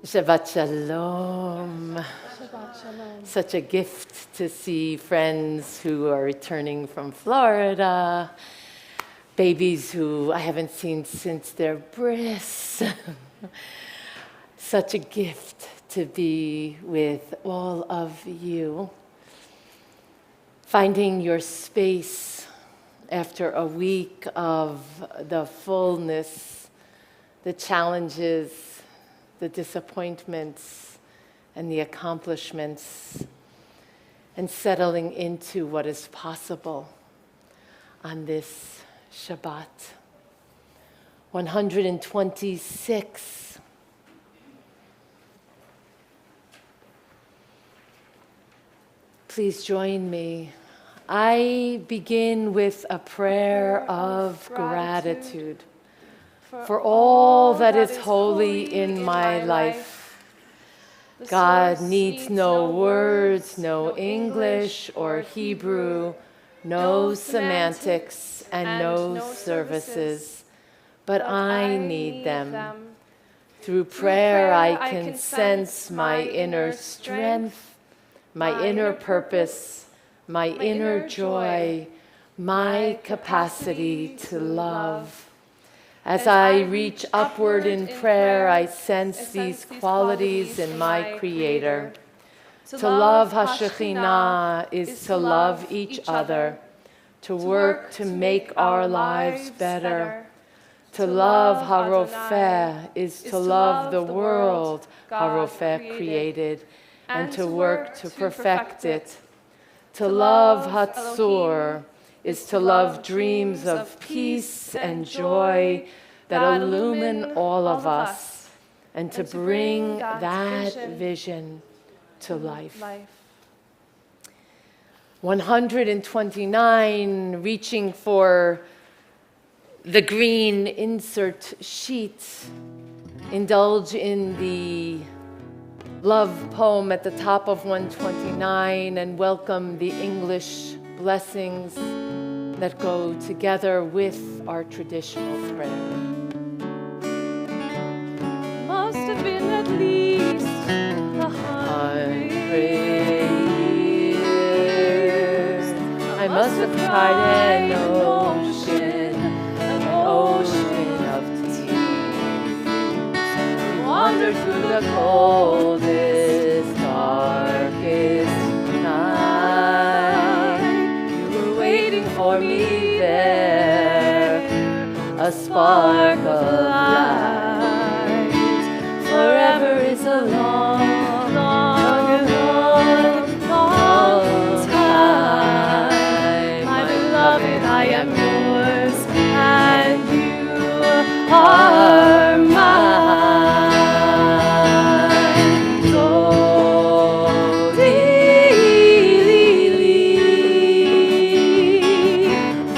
Shabbat Shalom. Shabbat Shalom. Such a gift to see friends who are returning from Florida, babies who I haven't seen since their bris. Such a gift to be with all of you. Finding your space after a week of the fullness, the challenges, the disappointments, and the accomplishments, and settling into what is possible on this Shabbat. 126. Please join me. I begin with a prayer of gratitude for all that is holy in my life. God needs no words, no English or Hebrew, no semantics, and no services, but I need them. Through prayer, I can sense my inner strength, my inner purpose, my inner joy, my capacity to love. As I reach upward in prayer, I sense these qualities in my Creator. To love HaShekhinah is to love each other, to work to make our lives better. To love HaRofeh is to love the world HaRofeh created, and to work to perfect it. To love Hatzur is to love dreams of peace and joy that illumine all of us, and to bring that vision to life. 129, reaching for the green insert sheet. Indulge in the love poem at the top of 129 and welcome the English blessings that go together with our traditional prayer. Must have been at least 100 years. I must have cried an ocean of tears. Wandered through the coldest, darkest night. You were waiting for me there, a spark of light. Forever is a long, long, long, long time. My beloved, I am yours, and you are mine. So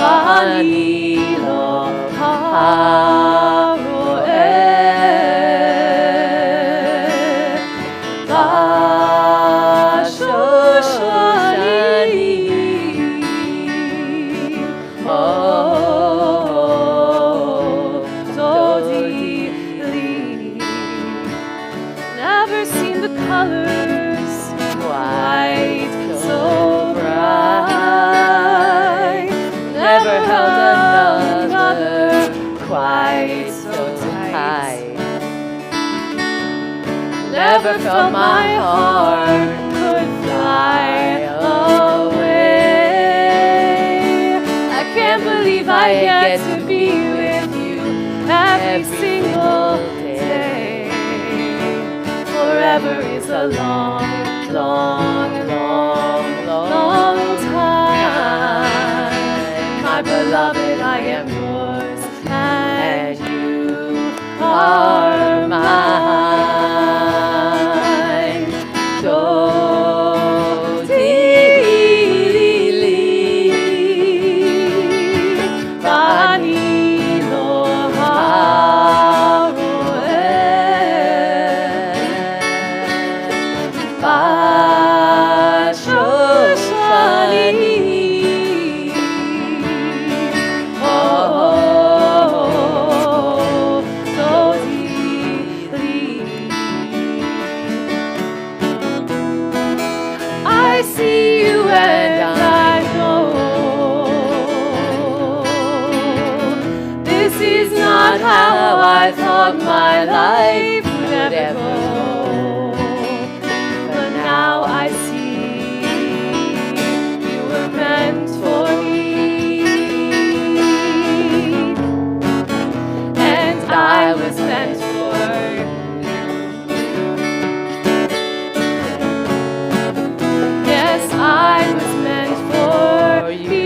Ani lo haroeh bashoshani. Oh, Dodi li. Never seen the colors quite so bright. Never held another quite so tight. Never felt my heart could fly away. I can't believe I get to be with you every single day. Forever is a long, long, long, long time. My beloved, I am yours, and you are mine. Dodi li, bani lo haroeh. not how I thought my life would ever go. But now I see you were meant for me, and I was meant for you. Yes, I was meant for you.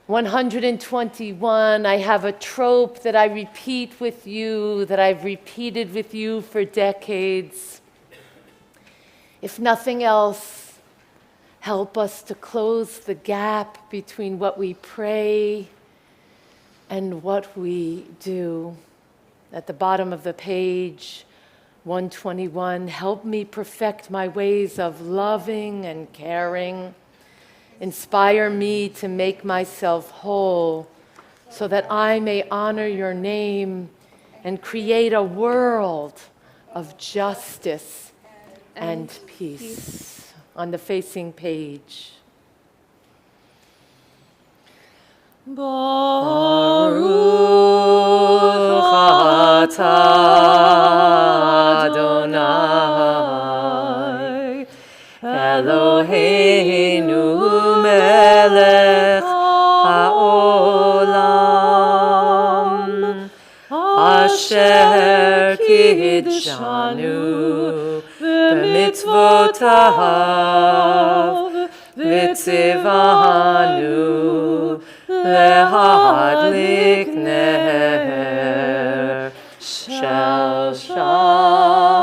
One 121, I have a trope that I repeat with you, that I've repeated with you for decades. If nothing else, help us to close the gap between what we pray and what we do. At the bottom of the page, 121, help me perfect my ways of loving and caring. Inspire me to make myself whole so that I may honor your name and create a world of justice and peace. On the facing page. Baruch atah Adonai Eloheinu melech haolam asher kidshanu b'mitzvotav v'tzivanu lehadlik ner shel Shabbat.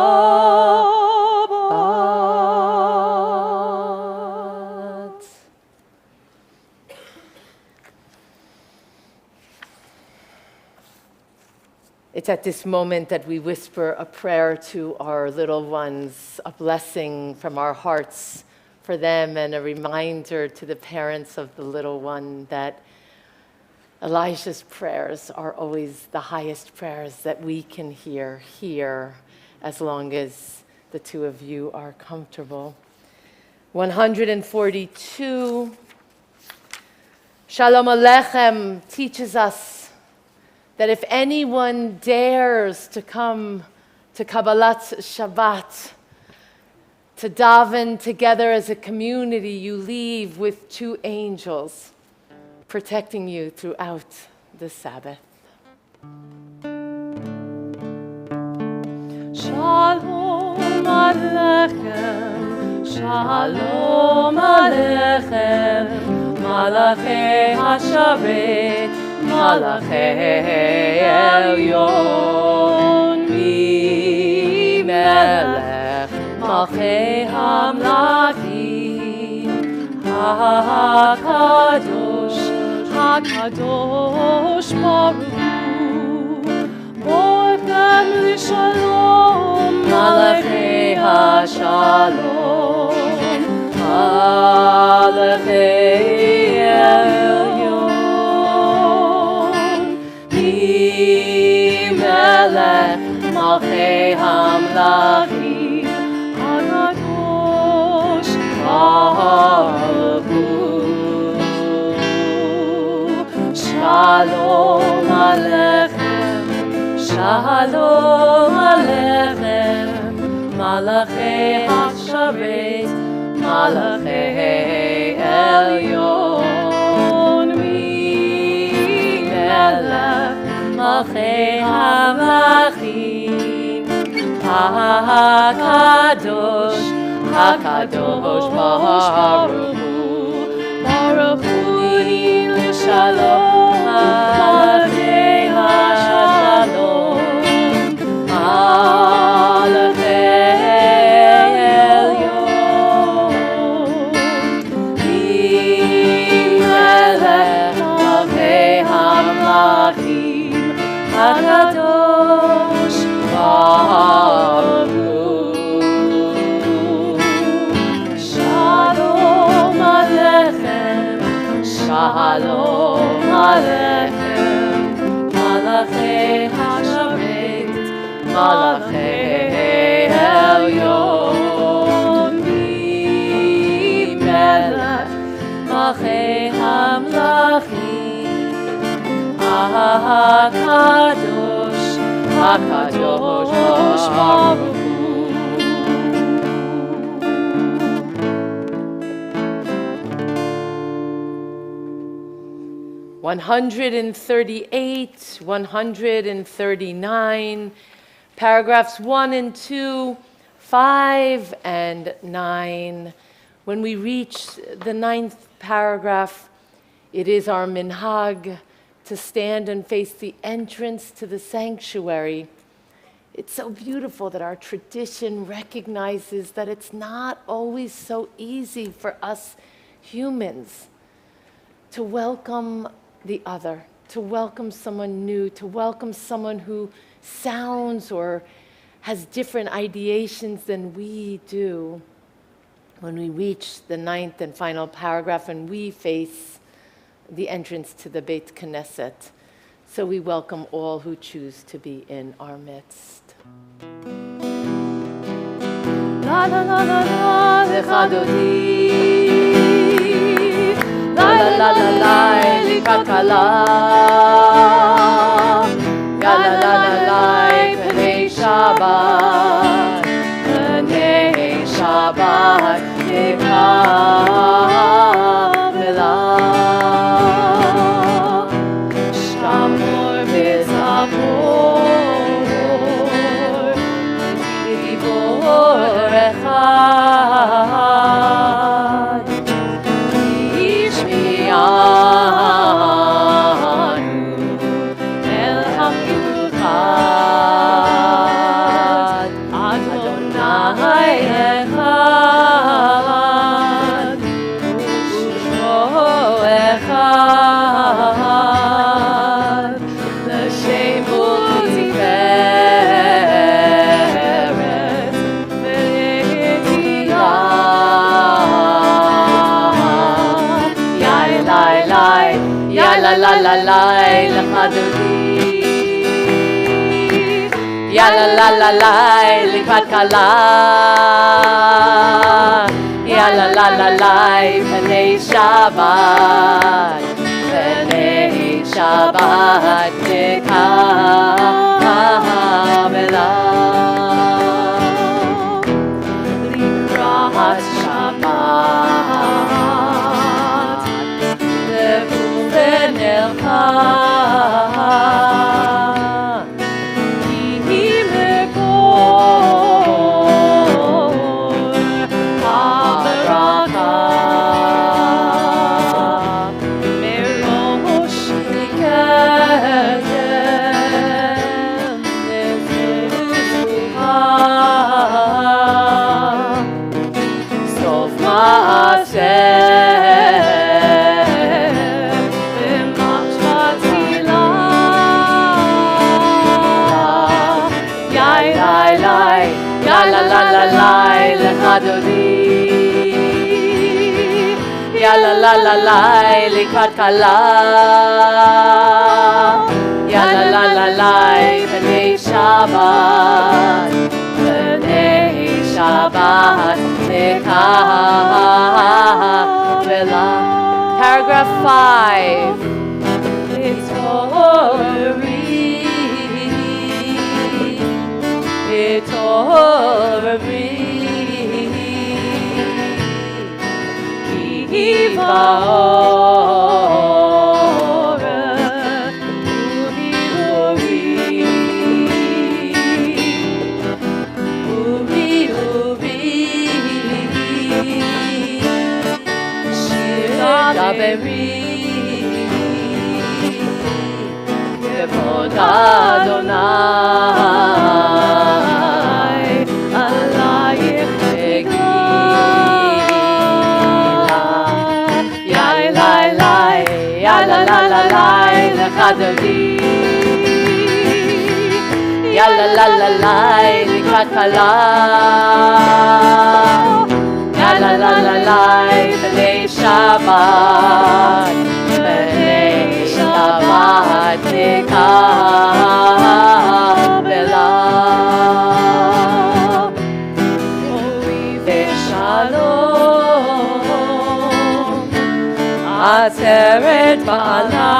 It's at this moment that we whisper a prayer to our little ones, a blessing from our hearts for them, and a reminder to the parents of the little one that Elijah's prayers are always the highest prayers that we can hear here, as long as the two of you are comfortable. 142, Shalom Aleichem teaches us that if anyone dares to come to Kabbalat Shabbat, to daven together as a community, you leave with two angels protecting you throughout the Sabbath. Shalom Aleichem, Shalom Aleichem, Malachei HaSharet, Malachei Elyon, Mi Melech, Malchei Hamlachim, HaKadosh, HaKadosh Baruch Hu, Borchem L'Shalom, Malachei HaShalom, Malachei Elyon, Mi Melech, Malchei Hamlachim, HaKadosh Baruch Hu. Shalom Aleichem, Shalom Aleichem, Malachei HaSharet, Malachei Elyon, Mi Melech, Malchei Hamlachim, HaKadosh, HaKadosh Baruch Hu. Baruch Hu Shalom Malachei HaShalom Malachei Elyon Melech Malchei HaMelachim HaKadosh Baruch Hu. Shalom Aleichem Shalom Aleichem Malachei HaSharet Malachei Elyon Melech Malchei HaMelachim HaKadosh Baruch Hu. 138, 139, paragraphs 1 and 2, 5 and 9. When we reach the 9th paragraph, it is our minhag to stand and face the entrance to the sanctuary. It's so beautiful that our tradition recognizes that it's not always so easy for us humans to welcome the other, to welcome someone new, to welcome someone who sounds or has different ideations than we do. When we reach the 9th and final paragraph and we face the entrance to the Beit Knesset, so we welcome all who choose to be in our midst. La la la la la, lecha dodi. La la la la la, likrat kala. Ya la la la la, pnei Shabbat. Pnei Shabbat, Kabbalat. Shamor v'zachor, v'dibor echad. La la la la, lecha dodi. Ya la la la la, likrat kala. Ya la la la la, pnei Shabbat. Pnei Shabbat, Kabbalat. Likrat Shabbat. Nelcha ki mekor habaraka merosh likedem nezuha sof ma'aseh. La la la la, lecha dodi. Ya la la la la, likrat kala. Ya la la la la, pnei Shabbat. Pnei Shabbat, Kabbalat. Paragraph 5. It's it's over me. Uri Veri Kevod Adonai Alayich Tegila Yai lai lai Ya la la la lai Lecha Dodi Ya la la la lai Likrat Kala Ya la la la lai B'nei Shabbat B'nei Shabbat Kabbalat Oive Shalom Ateret Ba'ala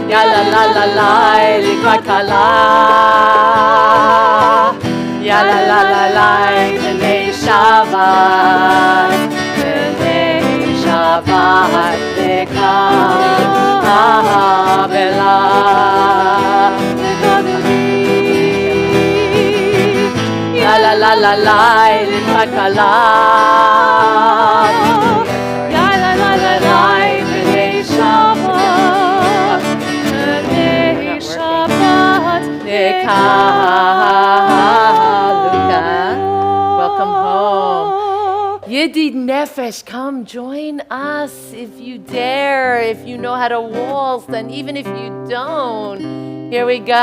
Ya la la la la, Likrat Kala. Ya la la la la, B'nei Shabbat, B'nei Shabbat Kabbalat. Ya la la la la, Likrat Kala. Ya la la la la, B'nei Shabbat, B'nei Shabbat Kabbalat. Welcome home. Yedid Nefesh, come join us if you dare, if you know how to waltz, and even if you don't. Here we go.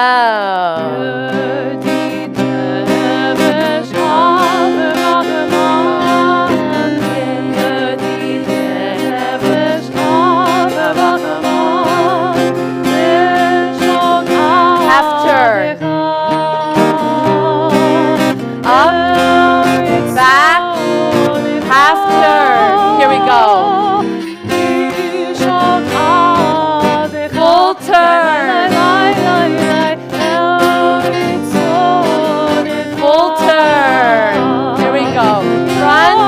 Yedid Nefesh, half turn. Up, back, half turn. Here we go. Full turn. Full turn. Here we go. Front,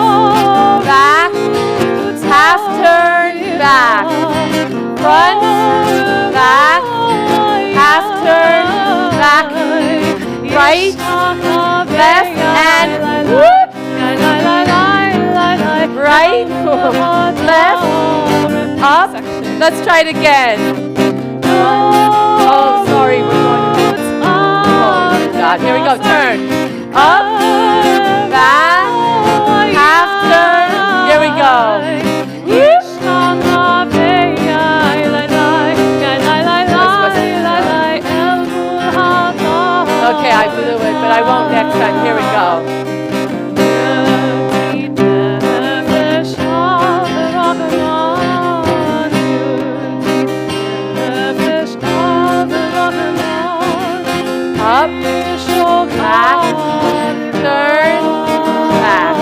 back, half turn, back. Front, back, half turn, back. Right, left, and whoop. Right, left, up. Let's try it again. Oh, sorry, we're going to do it. Oh, God. Here we go. Turn. Up, back, half turn. Here we go. Okay, I blew it, but I won't next time. Here we go. Up, back, turn, back.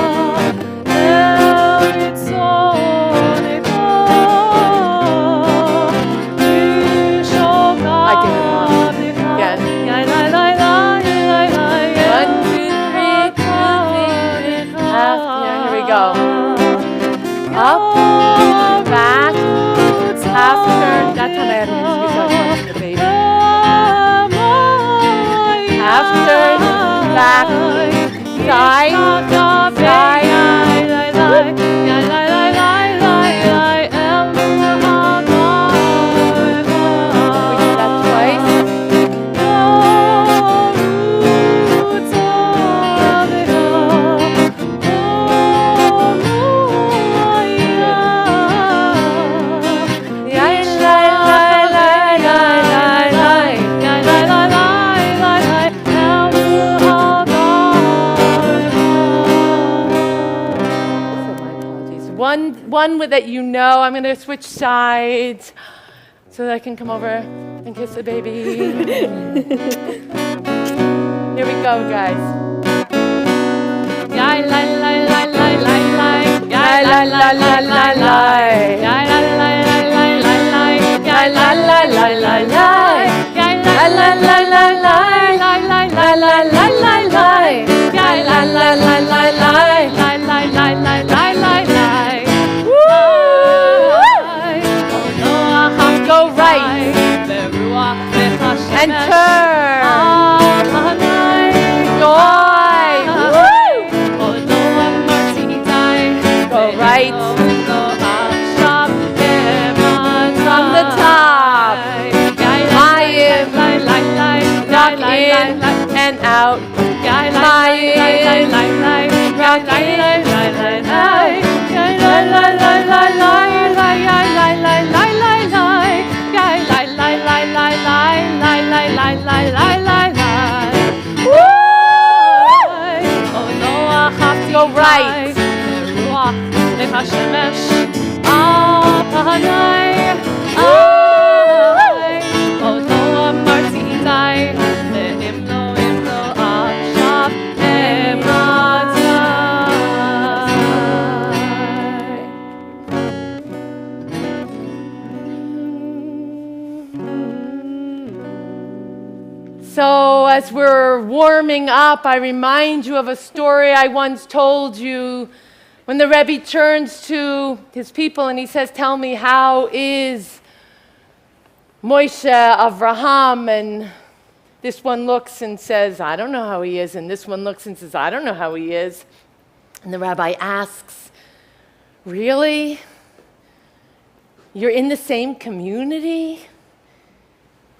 I did it wrong. Again. 1, 2, 3, half. Yeah, here we go. Up, back, half turn. That time I had an excuse. I was watching the baby. Half turn, back, side, side. We did that twice. One that you know. I'm going to switch sides so that I can come over. and kiss the baby. Here we go, guys. Yai la la la la la la. Yai la la la la la. Yai la la la la la la. Yai la la la la la. Yai La la la la la. la la La la la la la. Yai La la la la la. la la la la la la. Go right and turn. Joy. Go right from the top. Mayim. Duck in and out. Mayim. Rock in. Go right. So as we're warming up, I remind you of a story I once told you when the Rebbe turns to his people and he says, tell me, how is Moshe, Avraham? And this one looks and says, I don't know how he is. And this one looks and says, I don't know how he is. And the rabbi asks, really? You're in the same community?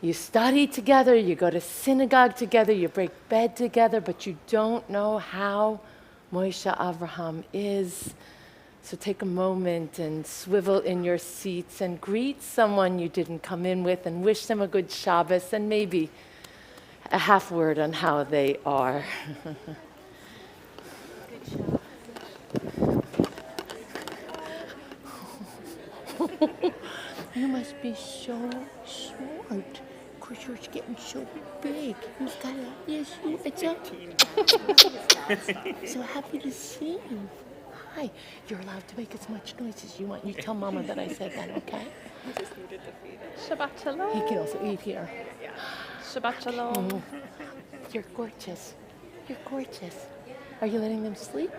You study together, you go to synagogue together, you break bread together, but you don't know how Moshe Avraham is. So take a moment and swivel in your seats and greet someone you didn't come in with and wish them a good Shabbos and maybe a half word on how they are. You must be so smart. Of course, you're getting so big. You've got a, yes, you, it's a. So happy to see you. Hi. You're allowed to make as much noise as you want. You tell Mama that I said that, okay? I just needed to feed it. Shabbat shalom. He can also eat here. Yeah. Shabbat shalom. You're gorgeous. You're gorgeous. Are you letting them sleep?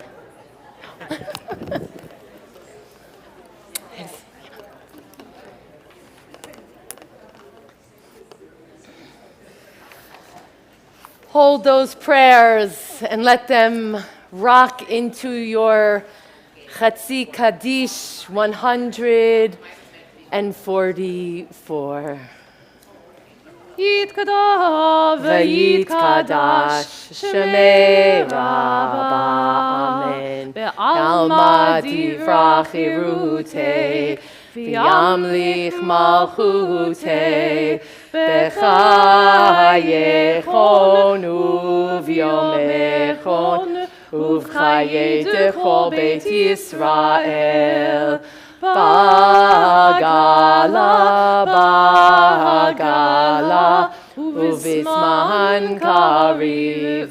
Yes. Hold those prayers and let them rock into your Chatzi Kaddish 144. Yitkadash V'yitkadash Shemei Rabba Amen. Alma divrach irutei v'yamlich malchutei b'chayechon uv'yomechon uv'chayei dechol Beit Yisrael Bagala uv'zman kariv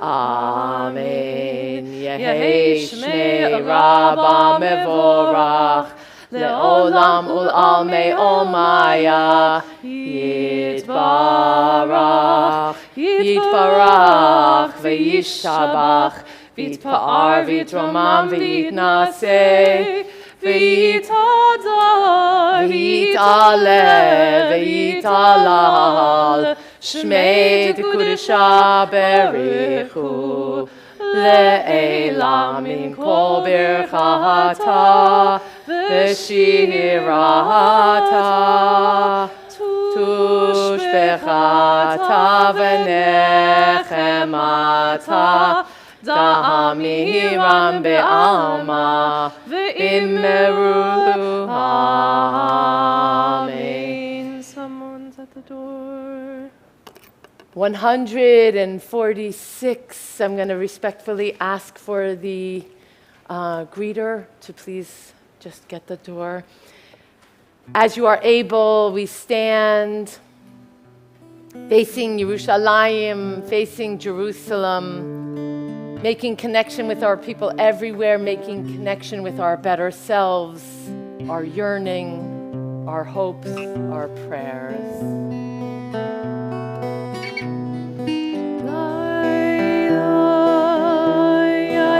Amen. Yehei Shmei Rabba Mevorach Le'olam ul'almei Omaya Yitbarach Yitbarach V'yishabach V'yitpa'ar V'yitromam V'yitnaseh V'yit'aleh V'yit'alal Shmei T'kudesha Berichu Le'elam Min Kol Birchata V'shirata Tushbechata V'nechemata Da'amiram Be'alma V'immeru Amen. Someone's at the door. 146. I'm going to respectfully ask for the greeter to please just get the door. As you are able, we stand facing Yerushalayim, facing Jerusalem, making connection with our people everywhere, making connection with our better selves, our yearning, our hopes, our prayers.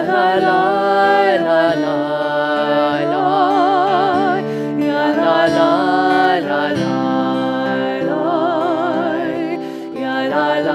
La la la la la la la la la la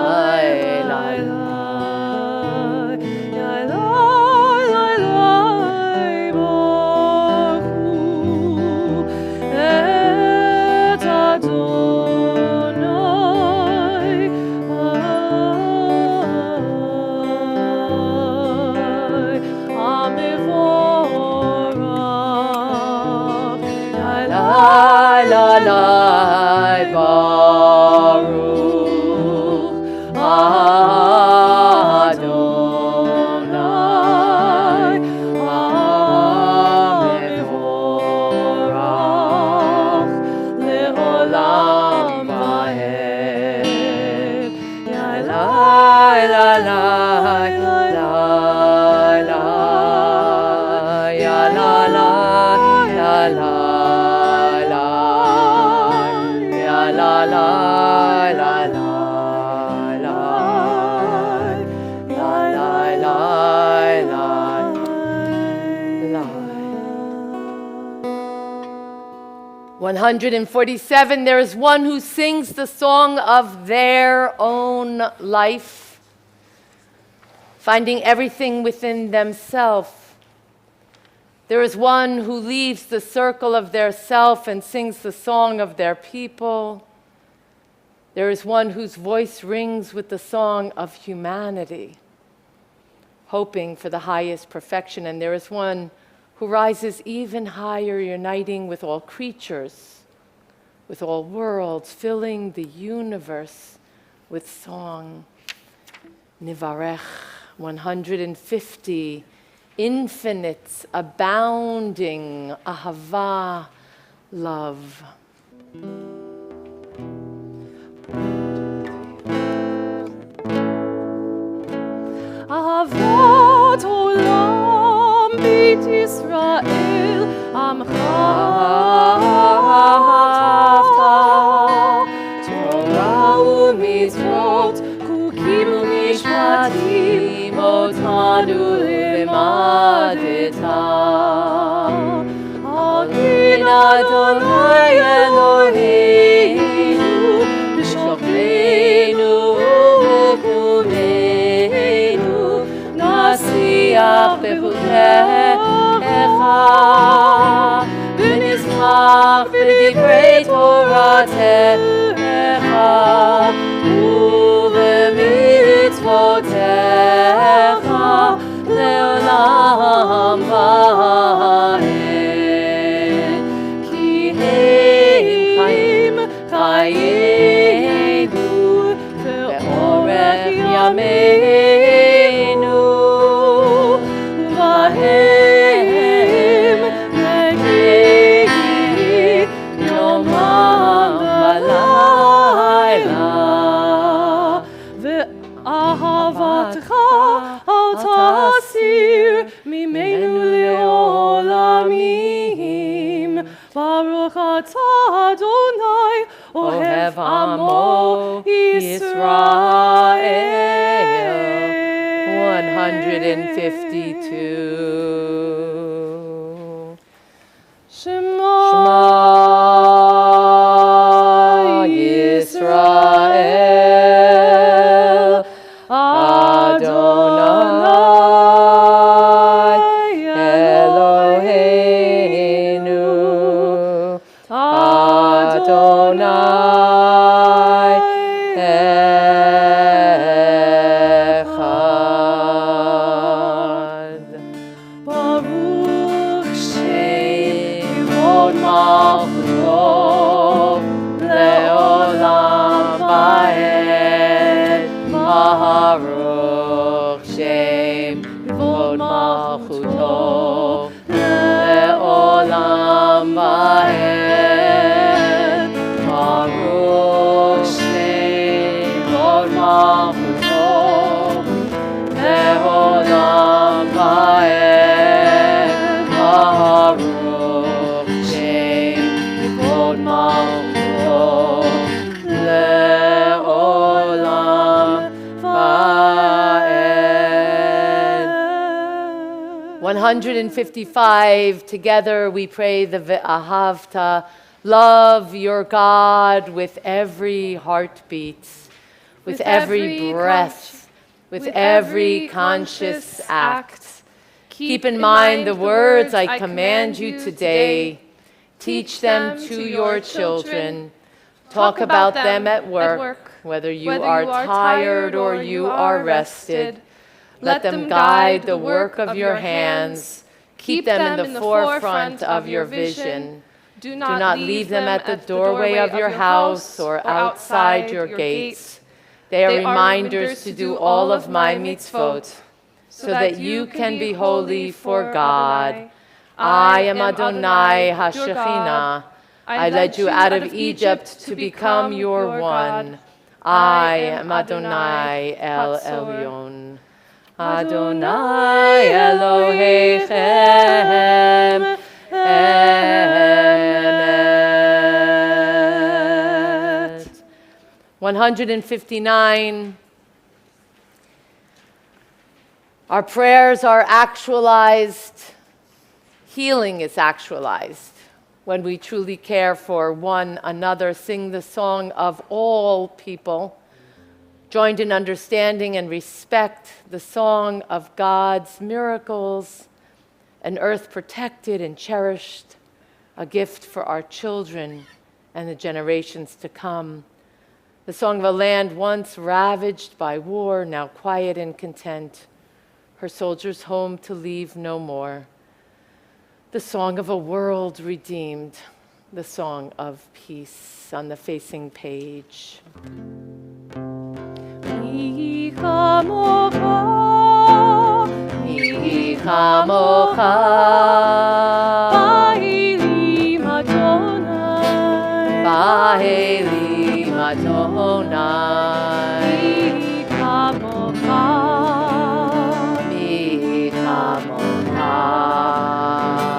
One 147, there is one who sings the song of their own life, finding everything within themselves. There is one who leaves the circle of their self and sings the song of their people. There is one whose voice rings with the song of humanity, hoping for the highest perfection. And there is one who rises even higher, uniting with all creatures, with all worlds, filling the universe with song. Nivarech, 150, infinite, abounding, ahava, love. Ahavat olam bit Yisrael amcha Torah u'mitzvot chukim u'mishpatim otanu limadeta Adin Adonai Eloheinu b'shofrenu u'b'kumeinu nasiach b'chutecha v'nismach b'divrei Toratecha u'b'mitzvotecha le'olam va'ed ki heim chayenu ve'orech yameinu v'hem negehi yomam v'layla ve'ahavatcha al tasir mimenu le'olamim Baruch atah Adonai ohev amo Yisrael 152 Shema Yisrael Adonai Eloheinu Adonai Echad Baruch Shem Yod Malchuto Le'olam Va'ed Baruch Shem Yod Malchuto Le'olam Va'ed מלכותו לעולם ועד. 155, together we pray the Ve'ahavta, love your God with every heartbeat, with every breath, with every conscious act. Keep in mind the words I command you today. Teach them to your children. Talk about them at work, whether you are tired or you are rested. Let them guide the work of your hands. Keep them in the forefront of your vision. Do not leave them at the doorway of your house or outside your gates. They are reminders to do all of my mitzvot, so that you can be holy for God. I am Adonai HaShekhinah. I led you out of Egypt to become your one. I am Adonai El Elyon. Adonai Elohechem Emet. 159. Our prayers are actualized. Healing is actualized when we truly care for one another. Sing the song of all people, joined in understanding and respect, the song of God's miracles, an earth protected and cherished, a gift for our children and the generations to come. The song of a land once ravaged by war, now quiet and content, her soldiers home to leave no more. The song of a world redeemed, the song of peace on the facing page. Mi chamocha, Ba'ilim Adonai, Ba'ilim Adonai, Mi chamocha, Mi chamocha,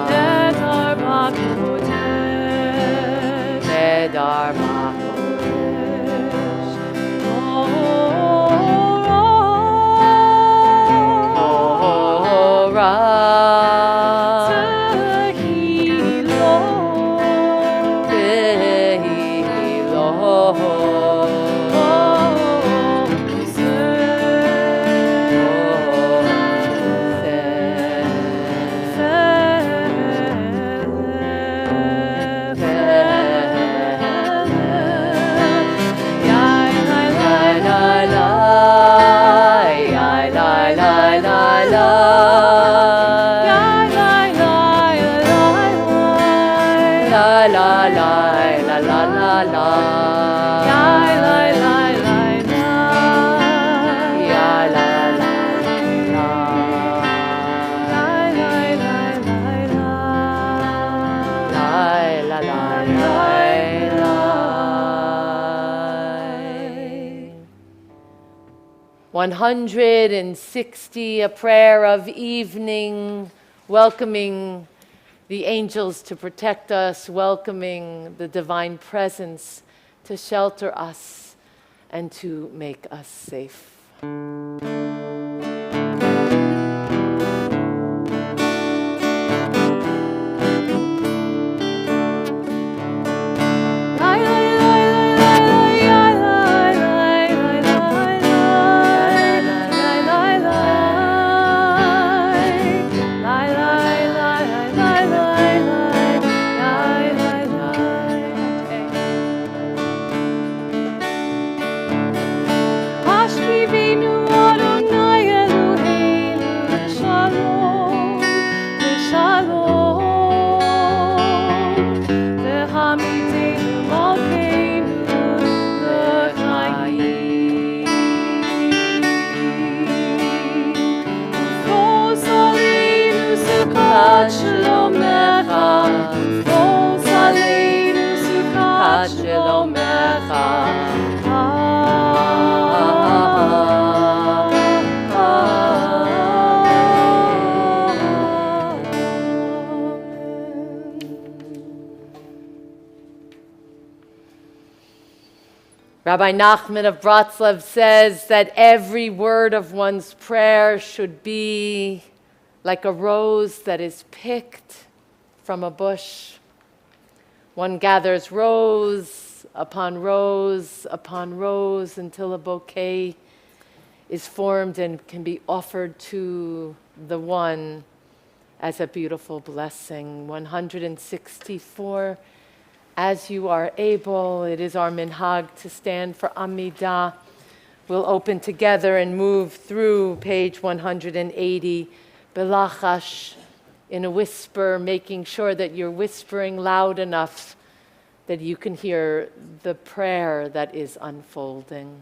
Nedar Ba'kodesh, Nedar Ba'kodesh, $160, a prayer of evening, welcoming the angels to protect us, welcoming the divine presence to shelter us and to make us safe. Hashkivenu Adonai. Rabbi Nachman of Bratslav says that every word of one's prayer should be like a rose that is picked from a bush. One gathers rose upon rose upon rose until a bouquet is formed and can be offered to the one as a beautiful blessing. 164. As you are able, it is our minhag to stand for Amidah. We'll open together and move through page 180, Belachash, in a whisper, making sure that you're whispering loud enough that you can hear the prayer that is unfolding.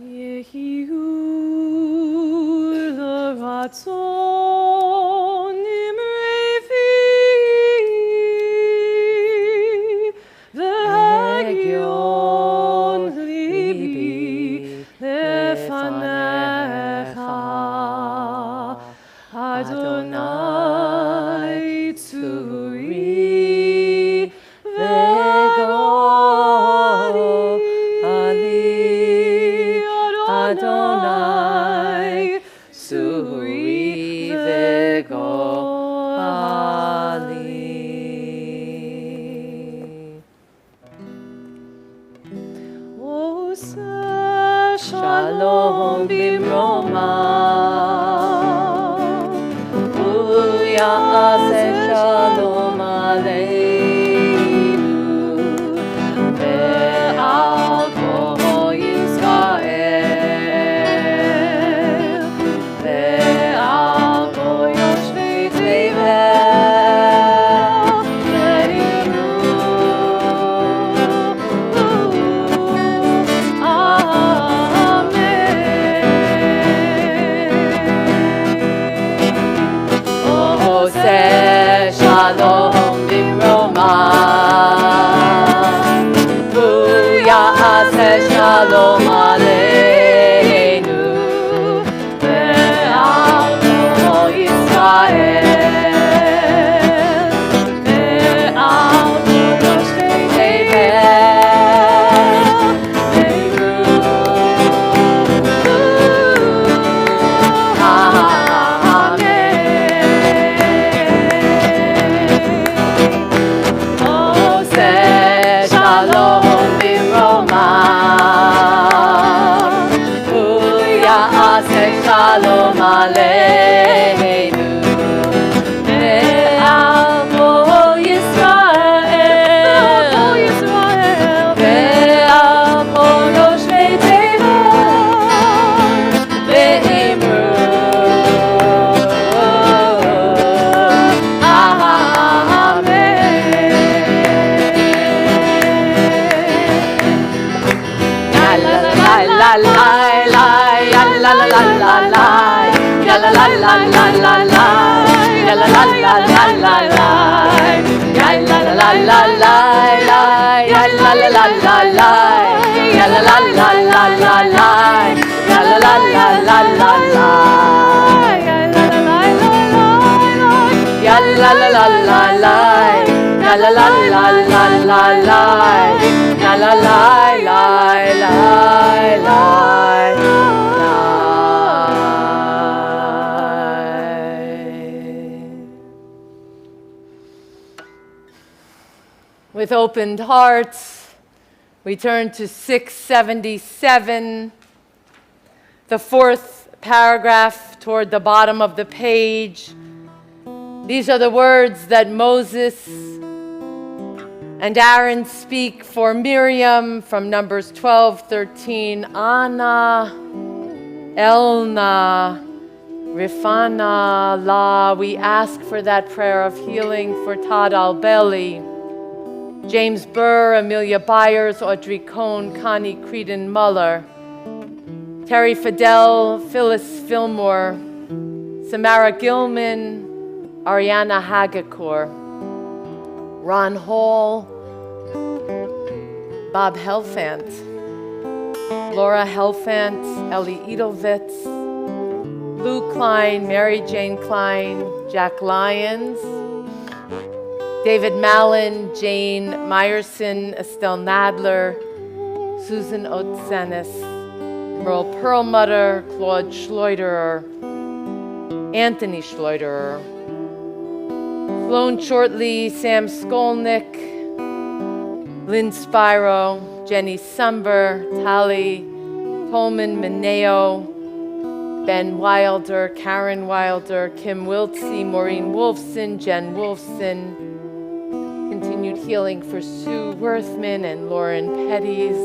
יהיו לרצון נמרבי והגיון ליבי לפניך אדוני צורי וגואלי אדוני צורי וגואלי עושה שלום במרומה ויעשה שלום עלינו ועל כל ישראל ועל כל יושבי תבל עושה שלום במרומה ויעשה שלום עלינו ועל כל ישראל ועל כל יושבי שלום עלינו ועל כל ישראל ועל כל יושבי תבל ואמרו With opened hearts, we turn to 677, the fourth paragraph toward the bottom of the page. These are the words that Moses and Aaron speak for Miriam from Numbers 12:13. Ana, Elna, Rifana, La. We ask for that prayer of healing for Todd Albelli, James Burr, Amelia Byers, Audrey Cohn, Connie Creedon Muller, Terry Fidel, Phyllis Fillmore, Samara Gilman, Ariana Hagakor, Ron Hall, Bob Helfant, Laura Helfant, Ellie Edelwitz, Lou Klein, Mary Jane Klein, Jack Lyons, David Mallon, Jane Meyerson, Estelle Nadler, Susan Otsenis, Merle Perlmutter, Claude Schleuderer, Anthony Schleuderer, Sloan Shortley, Sam Skolnick, Lynn Spiro, Jenny Sumber, Tali Tolman Mineo, Ben Wilder, Karen Wilder, Kim Wiltsey, Maureen Wolfson, Jen Wolfson. Continued healing for Sue Worthman and Lauren Petties.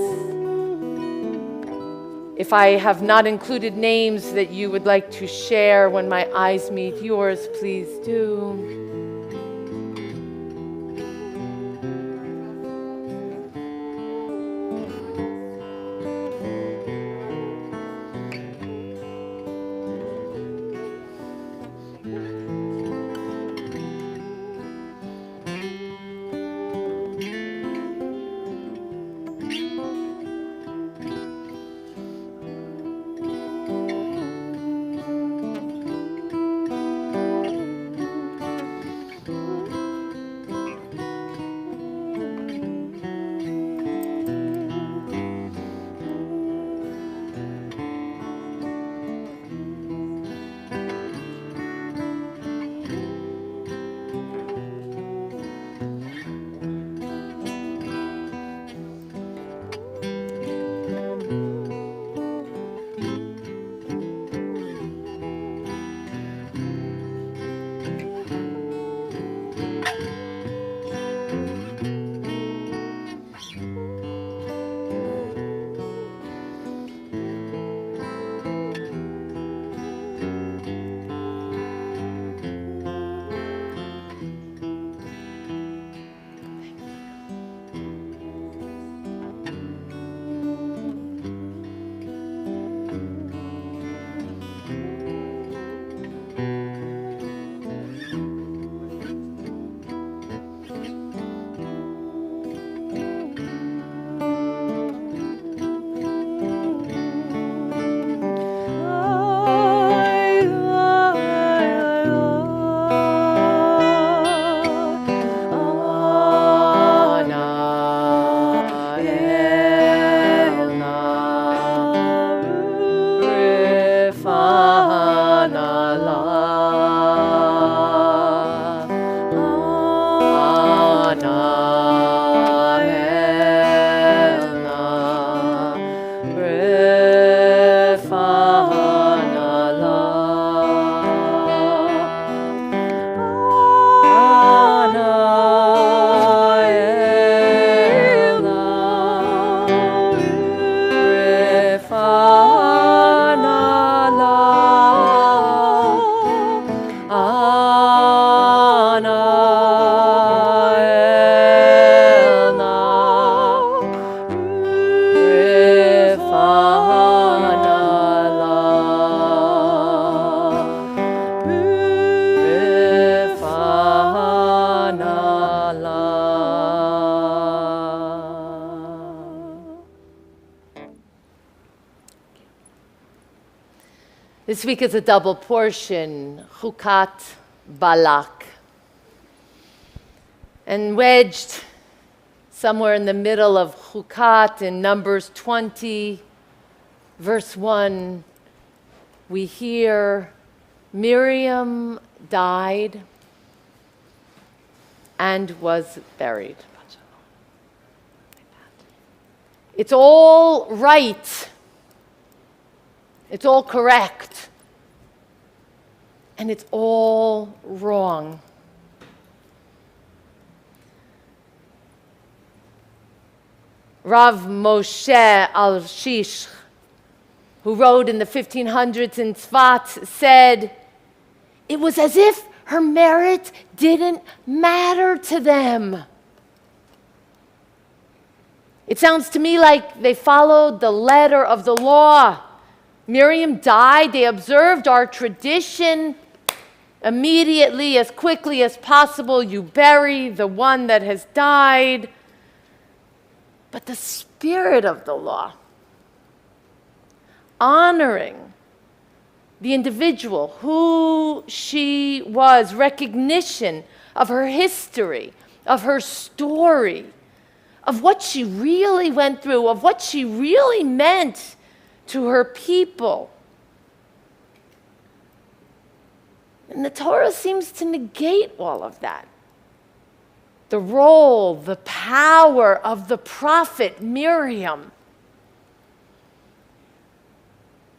If I have not included names that you would like to share when my eyes meet yours, please do. This week is a double portion, Chukat Balak. And wedged somewhere in the middle of Chukat in Numbers 20, verse 1, we hear Miriam died and was buried. It's all right. It's all correct. And it's all wrong. Rav Moshe al-Shish, who wrote in the 1500s in Tzfat, said, it was as if her merit didn't matter to them. It sounds to me like they followed the letter of the law. Miriam died, they observed our tradition. Immediately, as quickly as possible, you bury the one that has died. But the spirit of the law, honoring the individual, who she was, recognition of her history, of her story, of what she really went through, of what she really meant to her people. And the Torah seems to negate all of that. The role, the power of the prophet Miriam.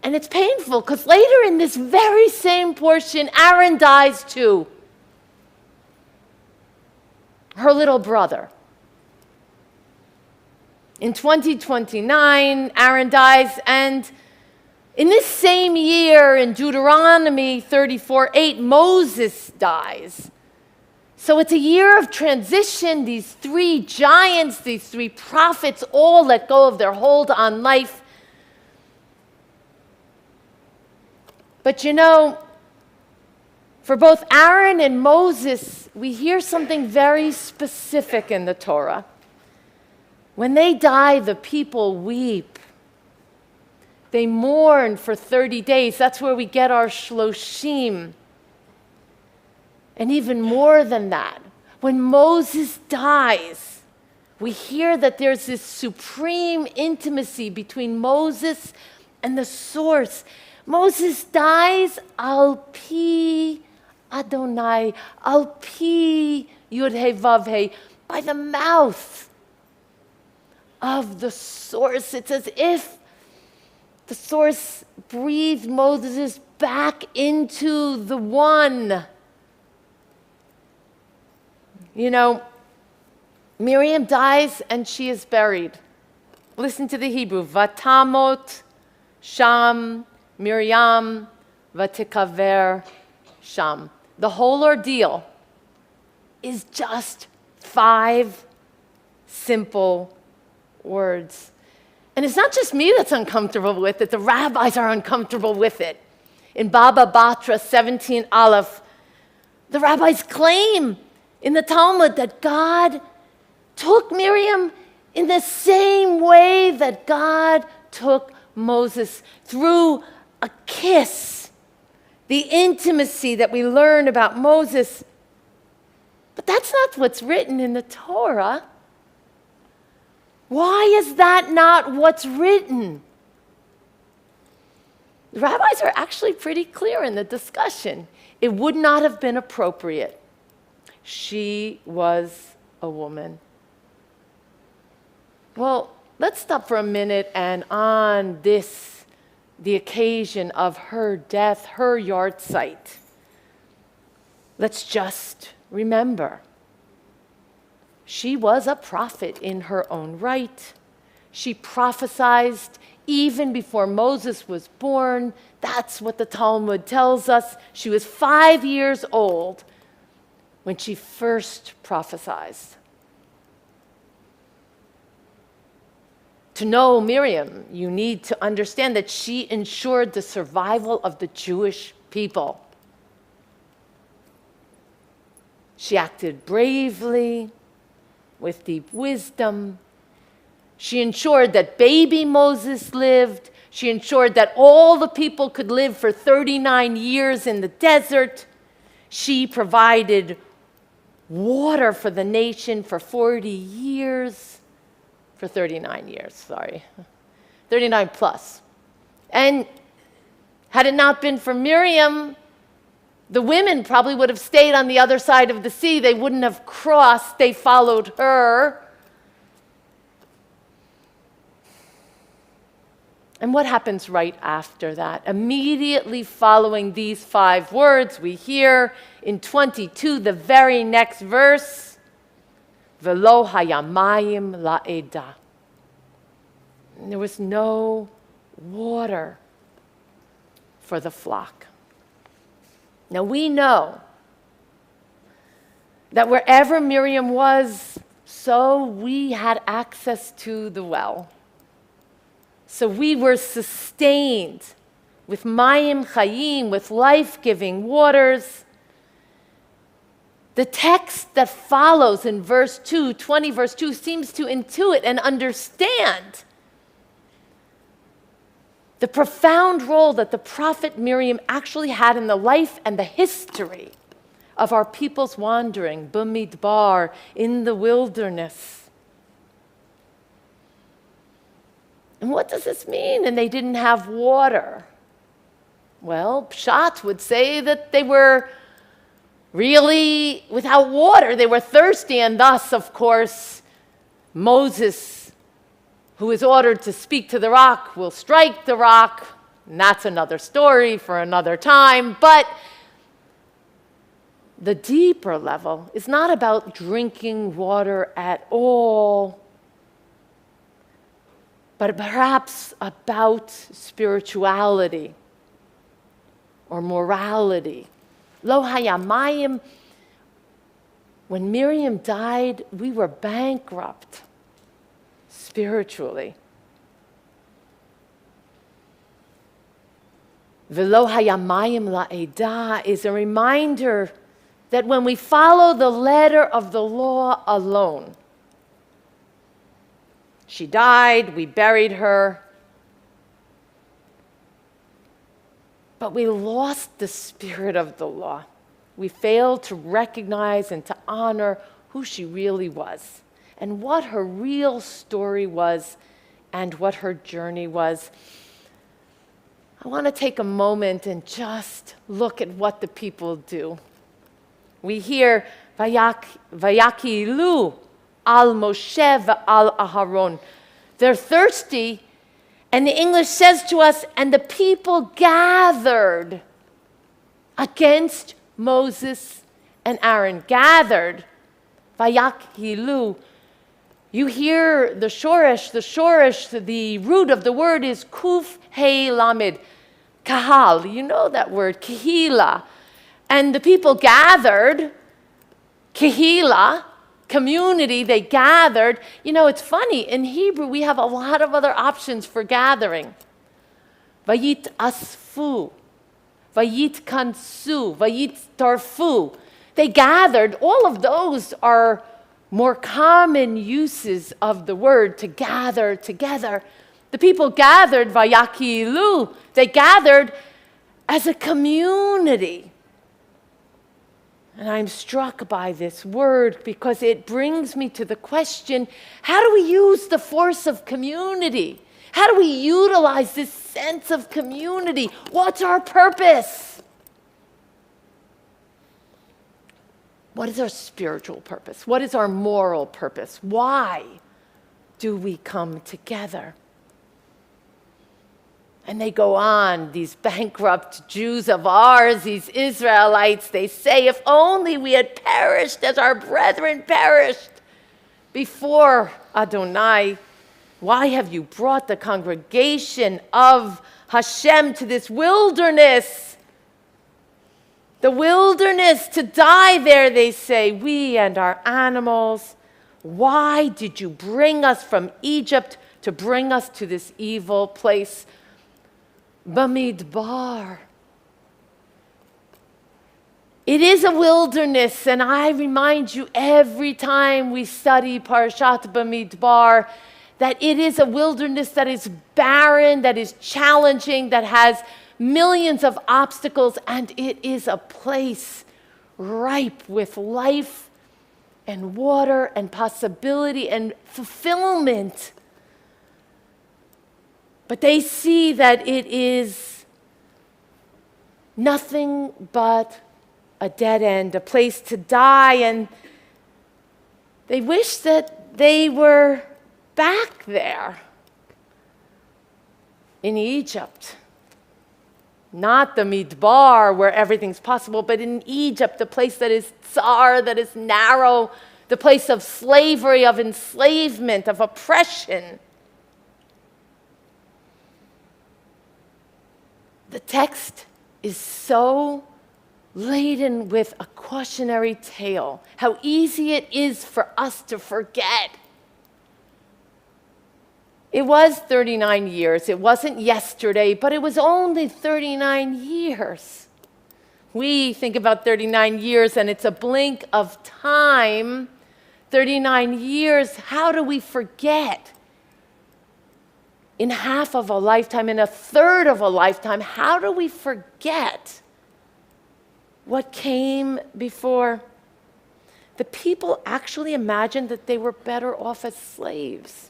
And it's painful because later in this very same portion, Aaron dies too. Her little brother. In 2029, Aaron dies, and in this same year, in Deuteronomy 34:8, Moses dies. So it's a year of transition. These three giants, these three prophets, all let go of their hold on life. But you know, for both Aaron and Moses, we hear something very specific in the Torah. When they die, the people weep. They mourn for 30 days. That's where we get our shloshim. And even more than that, when Moses dies, we hear that there's this supreme intimacy between Moses and the source. Moses dies al pi Adonai, al pi Yud-He Vav-He, by the mouth of the source. It's as if the source breathed Moses back into the one. You know, Miriam dies and she is buried. Listen to the Hebrew. Vatamot Sham Miriam Vatikaver Sham. The whole ordeal is just 5 simple words. And it's not just me that's uncomfortable with it. The rabbis are uncomfortable with it. In Baba Batra 17 Aleph, the rabbis claim in the Talmud that God took Miriam in the same way that God took Moses, through a kiss, the intimacy that we learn about Moses. But that's not what's written in the Torah. Why is that not what's written? The rabbis are actually pretty clear in the discussion. It would not have been appropriate. She was a woman. Well, let's stop for a minute, and on this, the occasion of her death, her yard site, let's just remember, she was a prophet in her own right. She prophesied even before Moses was born. That's what the Talmud tells us. She was 5 years old when she first prophesied. To know Miriam, you need to understand that she ensured the survival of the Jewish people. She acted bravely, with deep wisdom. She ensured that baby Moses lived. She ensured that all the people could live for 39 years in the desert. She provided water for the nation for 40 years, for 39 years, sorry, 39 plus. And had it not been for Miriam, the women probably would have stayed on the other side of the sea. They wouldn't have crossed. They followed her. And what happens right after that? Immediately following these 5 words, we hear in 22, the very next verse, Velo hayamayim la'eda. There was no water for the flock. Now we know that wherever Miriam was, so we had access to the well. So we were sustained with mayim chayim, with life-giving waters. The text that follows in verse 2, 20 verse 2, seems to intuit and understand the profound role that the prophet Miriam actually had in the life and the history of our people's wandering, b'midbar, in the wilderness. And what does this mean? And they didn't have water. Well, Pshat would say that they were really without water. They were thirsty, and thus, of course, Moses, who is ordered to speak to the rock, will strike the rock. And that's another story for another time. But the deeper level is not about drinking water at all, but perhaps about spirituality or morality. Lo hayamayim, when Miriam died, we were bankrupt spiritually. Velo hayamayim la'eda is a reminder that when we follow the letter of the law alone, she died, we buried her, but we lost the spirit of the law. We failed to recognize and to honor who she really was and what her real story was and what her journey was. I want to take a moment and just look at what the people do. We hear, Vayakilu al Moshe al Aharon. They're thirsty, and the English says to us, and the people gathered against Moses and Aaron. Gathered. Vayakilu. You hear the shorish, the root of the word is kuf hey lamed. Kahal, you know that word, kihila. And the people gathered, kihila, community, they gathered. You know, it's funny, in Hebrew we have a lot of other options for gathering. Vayit asfu, vayit kansu, vayit tarfu. They gathered. All of those are more common uses of the word to gather together. The people gathered, vayakilu, they gathered as a community. And I'm struck by this word because it brings me to the question, how do we use the force of community? How do we utilize this sense of community? What's our purpose? What is our spiritual purpose? What is our moral purpose? Why do we come together? And they go on, these bankrupt Jews of ours, these Israelites, they say, if only we had perished as our brethren perished before Adonai. Why have you brought the congregation of Hashem to this wilderness? The wilderness, to die there, they say, we and our animals. Why did you bring us from Egypt to bring us to this evil place? Bamidbar. It is a wilderness, and I remind you every time we study Parshat Bamidbar that it is a wilderness that is barren, that is challenging, that has millions of obstacles, and it is a place ripe with life and water and possibility and fulfillment. But they see that it is nothing but a dead end, a place to die, and they wish that they were back there in Egypt. Not the Midbar where everything's possible, but in Egypt, the place that is tsar, that is narrow, the place of slavery, of enslavement, of oppression. The text is so laden with a cautionary tale, how easy it is for us to forget. It was 39 years. It wasn't yesterday, but it was only 39 years. We think about 39 years and it's a blink of time. 39 years, how do we forget? In half of a lifetime, in a third of a lifetime, how do we forget what came before? The people actually imagined that they were better off as slaves.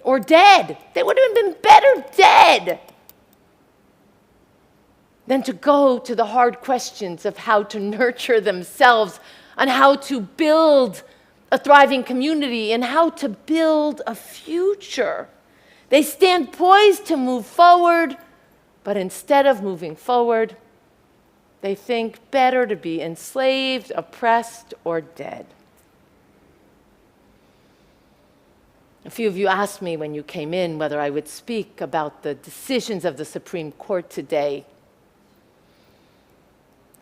Or dead. They would have been better dead than to go to the hard questions of how to nurture themselves, and how to build a thriving community, and how to build a future. They stand poised to move forward, but instead of moving forward, they think better to be enslaved, oppressed, or dead. A few of you asked me when you came in whether I would speak about the decisions of the Supreme Court today.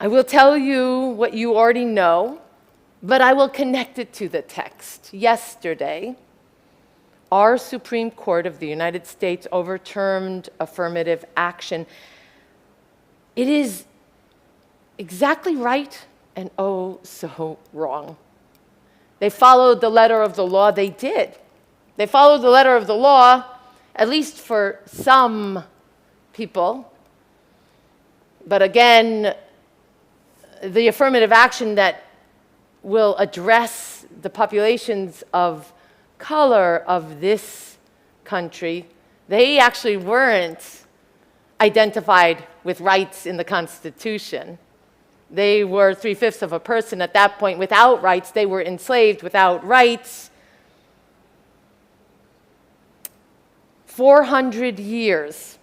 I will tell you what you already know, but I will connect it to the text. Yesterday, our Supreme Court of the United States overturned affirmative action. It is exactly right and oh so wrong. They followed the letter of the law. They did. They followed the letter of the law, at least for some people. But again, the affirmative action that will address the populations of color of this country, they actually weren't identified with rights in the Constitution. They were 3/5 of a person at that point without rights. They were enslaved without rights. 400 years.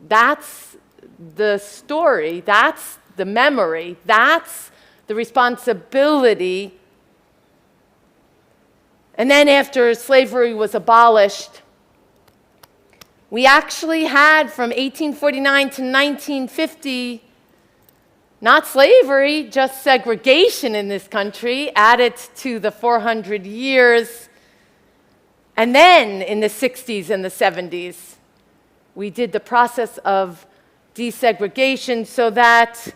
That's the story, that's the memory, that's the responsibility. And then after slavery was abolished, we actually had from 1849 to 1950, not slavery, just segregation in this country, added to the 400 years. And then in the 60s and the 70s, we did the process of desegregation so that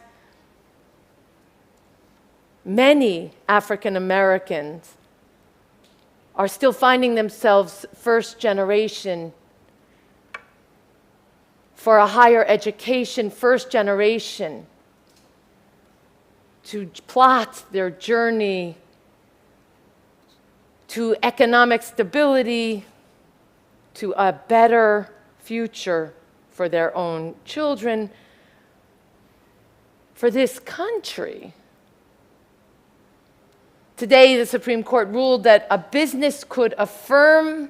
many African Americans are still finding themselves first generation for a higher education, first generation to plot their journey to economic stability, to a better future for their own children, for this country. Today, the Supreme Court ruled that a business could affirm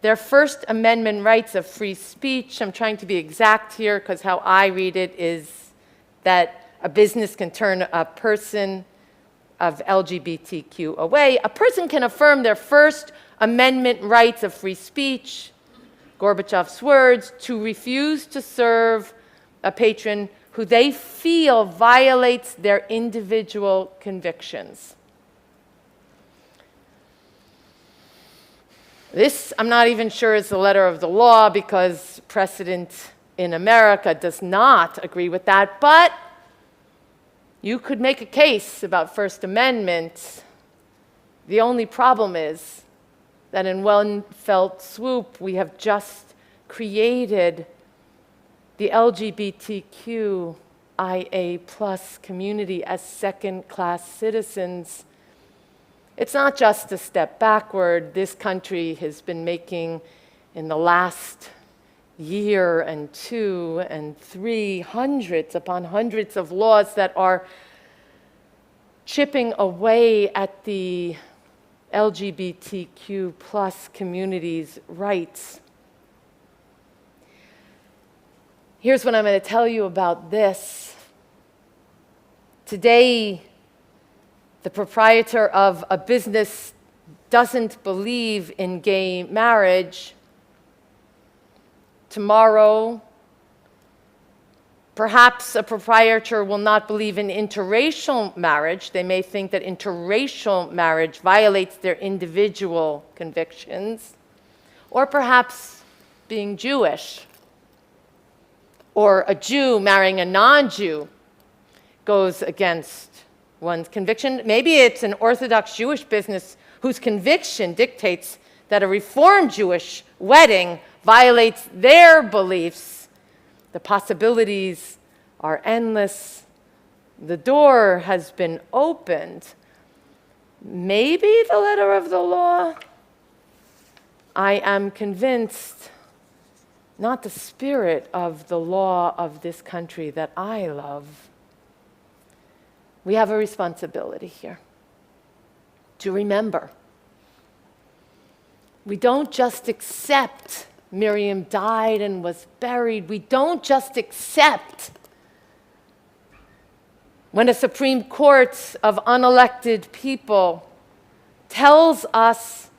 their First Amendment rights of free speech. I'm trying to be exact here because how I read it is that a business can turn a person of LGBTQ away. A person can affirm their First Amendment rights of free speech, Gorbachev's words, to refuse to serve a patron who they feel violates their individual convictions. This, I'm not even sure, is the letter of the law because precedent in America does not agree with that, but you could make a case about First Amendment The only problem is that in one felt swoop, we have just created the LGBTQIA plus community as second-class citizens. It's not just a step backward. This country has been making, in the last year and 2 and 3, hundreds upon hundreds of laws that are chipping away at the LGBTQ plus community's rights. Here's what I'm going to tell you about this. Today, the proprietor of a business doesn't believe in gay marriage. Tomorrow, perhaps a proprietor will not believe in interracial marriage. They may think that interracial marriage violates their individual convictions. Or perhaps being Jewish, or a Jew marrying a non-Jew goes against one's conviction. Maybe it's an Orthodox Jewish business whose conviction dictates that a Reformed Jewish wedding violates their beliefs. The possibilities are endless. The door has been opened. Maybe the letter of the law? I am convinced, not the spirit of the law of this country that I love. We have a responsibility here to remember. We don't just accept Miriam died and was buried. We don't just accept when a Supreme Court of unelected people tells us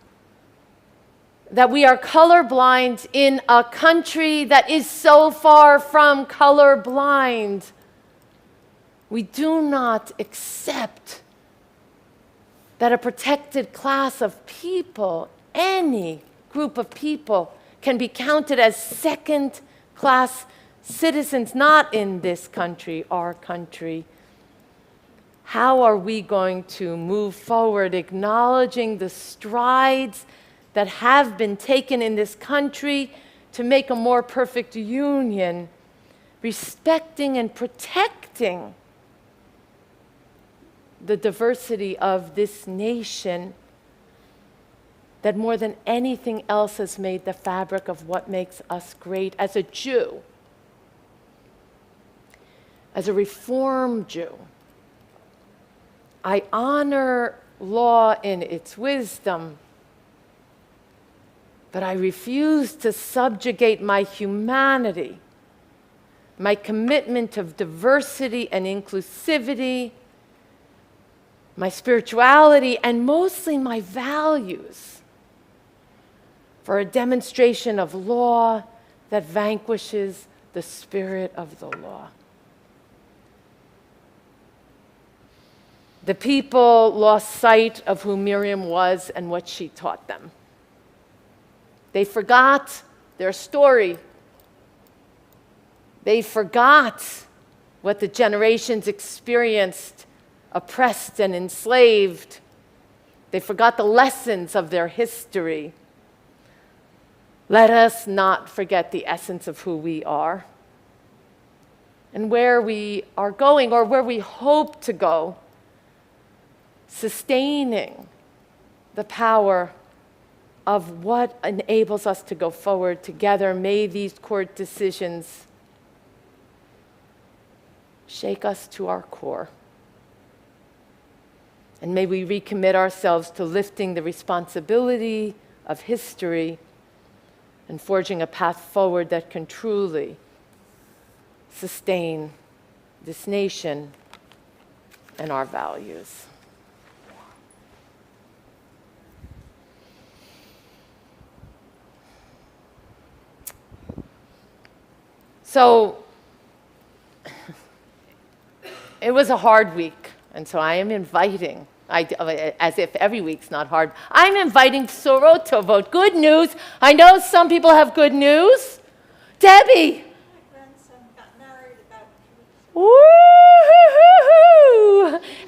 that we are colorblind in a country that is so far from colorblind. We do not accept that a protected class of people, any group of people, can be counted as second-class citizens, not in this country, our country. How are we going to move forward acknowledging the strides that have been taken in this country to make a more perfect union, respecting and protecting the diversity of this nation that more than anything else has made the fabric of what makes us great? As a Jew, as a Reformed Jew, I honor law in its wisdom, but I refuse to subjugate my humanity, my commitment of diversity and inclusivity, my spirituality, and mostly my values, for a demonstration of law that vanquishes the spirit of the law. The people lost sight of who Miriam was and what she taught them. They forgot their story. They forgot what the generations experienced, oppressed and enslaved. They forgot the lessons of their history. Let us not forget the essence of who we are and where we are going, or where we hope to go, sustaining the power of what enables us to go forward together. May these court decisions shake us to our core. And may we recommit ourselves to lifting the responsibility of history and forging a path forward that can truly sustain this nation and our values. So, it was a hard week, and so I am inviting, as if every week's not hard, I'm inviting Sorot to vote. Good news. I know some people have good news. Debbie. My grandson got married about 2 weeks ago. Woo-hoo-hoo-hoo.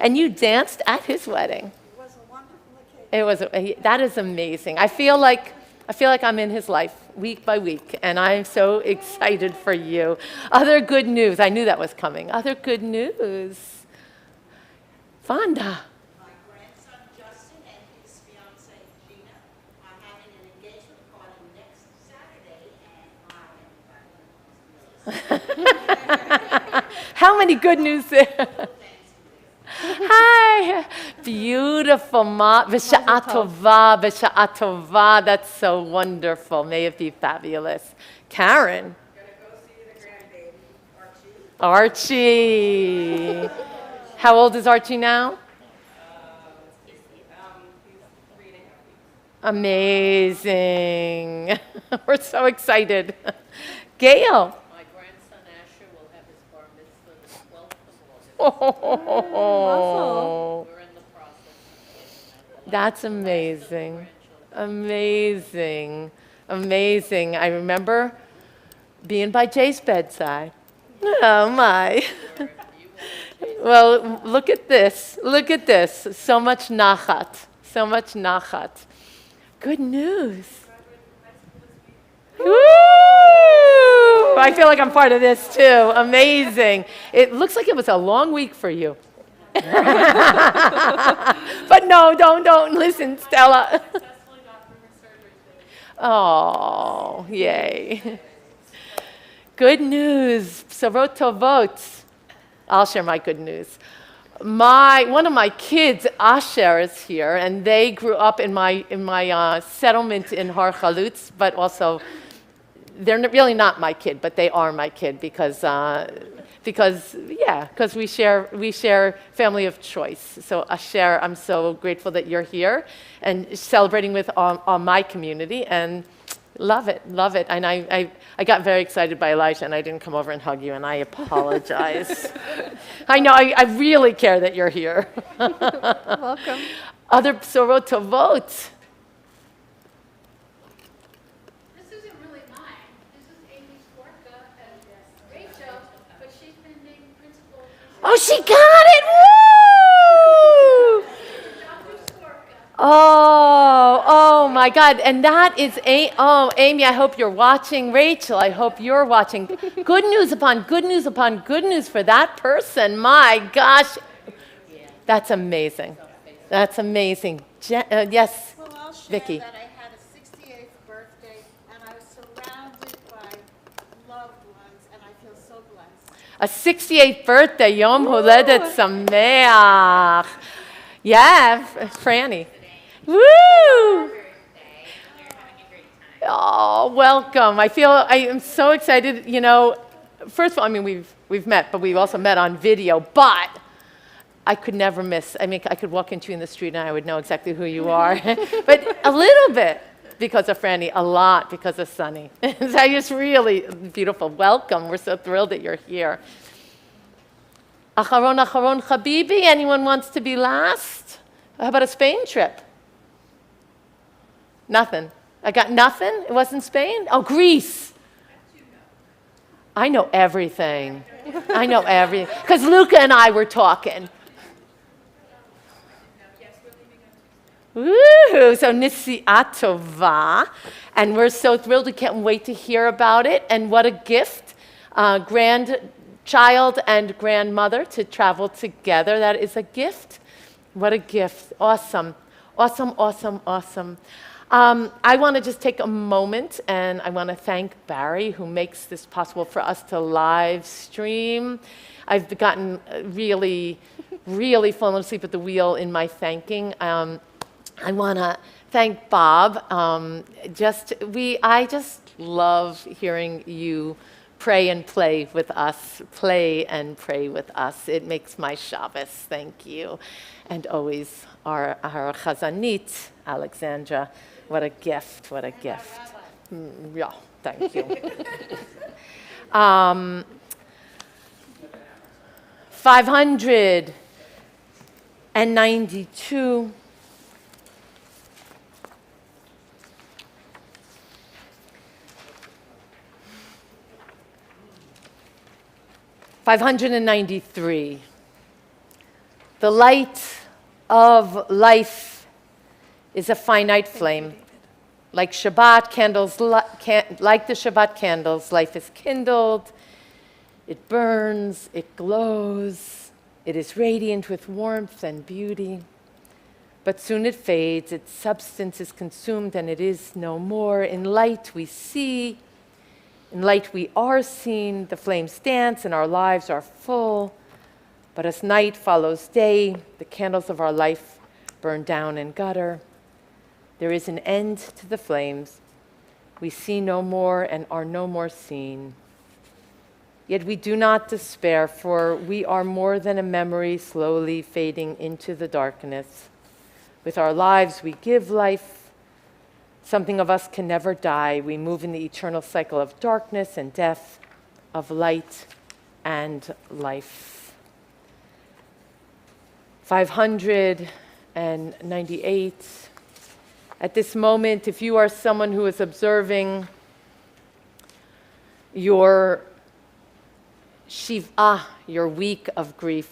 And you danced at his wedding. It was a wonderful occasion. That is amazing. I feel like I'm in his life week by week, and I'm so excited for you. Other good news. I knew that was coming. Other good news. Fonda. My grandson Justin and his fiancee Gina are having an engagement party next Saturday, and I am How many good news there? Hi. Beautiful, Ma. B'sha'a tova, b'sha'a tova. That's so wonderful. May it be fabulous. Karen. gonna go see the grandbaby, Archie. Archie. How old is Archie now? He's 3.5 weeks. Amazing. We're so excited. Gail. My grandson Asher will have his bar mitzvah the 12th of August. Oh, We're in the process of getting that. that's amazing. Amazing. Amazing. I remember being by Jay's bedside. Oh, my. Well, look at this. Look at this. So much nachat. So much nachat. Good news. Woo! I feel like I'm part of this too. Amazing. It looks like it was a long week for you. But no, don't listen, Stella. Oh, yay. Good news. Sarot tovot. I'll share my good news. One of my kids, Asher, is here, and they grew up in my settlement in Har Chalutz, but also they're really not my kid, but they are my kid because we share family of choice. So Asher, I'm so grateful that you're here and celebrating with all my community, and love it. And I got very excited by Elijah, and I didn't come over and hug you, and I apologize. I know, I really care that you're here. Welcome. Other Sorot Tovot. This isn't really mine. This is Amy Skorka and Rachel, but she's been named principal. Oh, she got it! Woo! Dr. Skorka. Oh my God. And that is, Amy, I hope you're watching. Rachel, I hope you're watching. Good news upon good news upon good news for that person. My gosh. That's amazing. That's amazing. Yes, Well, I'll share Vicky. that I had a 68th birthday, and I was surrounded by loved ones, and I feel so blessed. A 68th birthday. Yom Holedet Sameach. Yeah, Franny. Woo! Oh, welcome. I am so excited. You know, first of all, I mean, we've met, but we've also met on video. But I could never miss. I mean, I could walk into you in the street and I would know exactly who you are. But a little bit because of Franny, a lot because of Sunny. So it's really beautiful. Welcome. We're so thrilled that you're here. Acharon, Habibi. Anyone wants to be last? How about a Spain trip? Nothing. I got nothing? It wasn't Spain? Oh, Greece. I know everything. I know everything. Because Luca and I were talking. Woo! So Nisi'at Tova. And we're so thrilled. We can't wait to hear about it. And what a gift. Grandchild and grandmother to travel together. That is a gift. What a gift. Awesome. Awesome, awesome, awesome. I want to just take a moment, and I want to thank Barry, who makes this possible for us to live stream. I've gotten really, really fallen asleep at the wheel in my thanking. I want to thank Bob. I just love hearing you pray and play with us. Play and pray with us. It makes my Shabbos. Thank you. And always our Chazanit, Alexandra. What a gift, what a gift. Yeah, thank you. 592. 593. The light of life is a finite flame. Like Shabbat candles, like the Shabbat candles, life is kindled, it burns, it glows, it is radiant with warmth and beauty. But soon it fades, its substance is consumed, and it is no more. In light we see, in light we are seen, the flames dance and our lives are full. But as night follows day, the candles of our life burn down and gutter. There is an end to the flames. We see no more and are no more seen. Yet we do not despair, for we are more than a memory slowly fading into the darkness. With our lives we give life. Something of us can never die. We move in the eternal cycle of darkness and death, of light and life. 598. At this moment, if you are someone who is observing your Shiv'ah, your week of grief,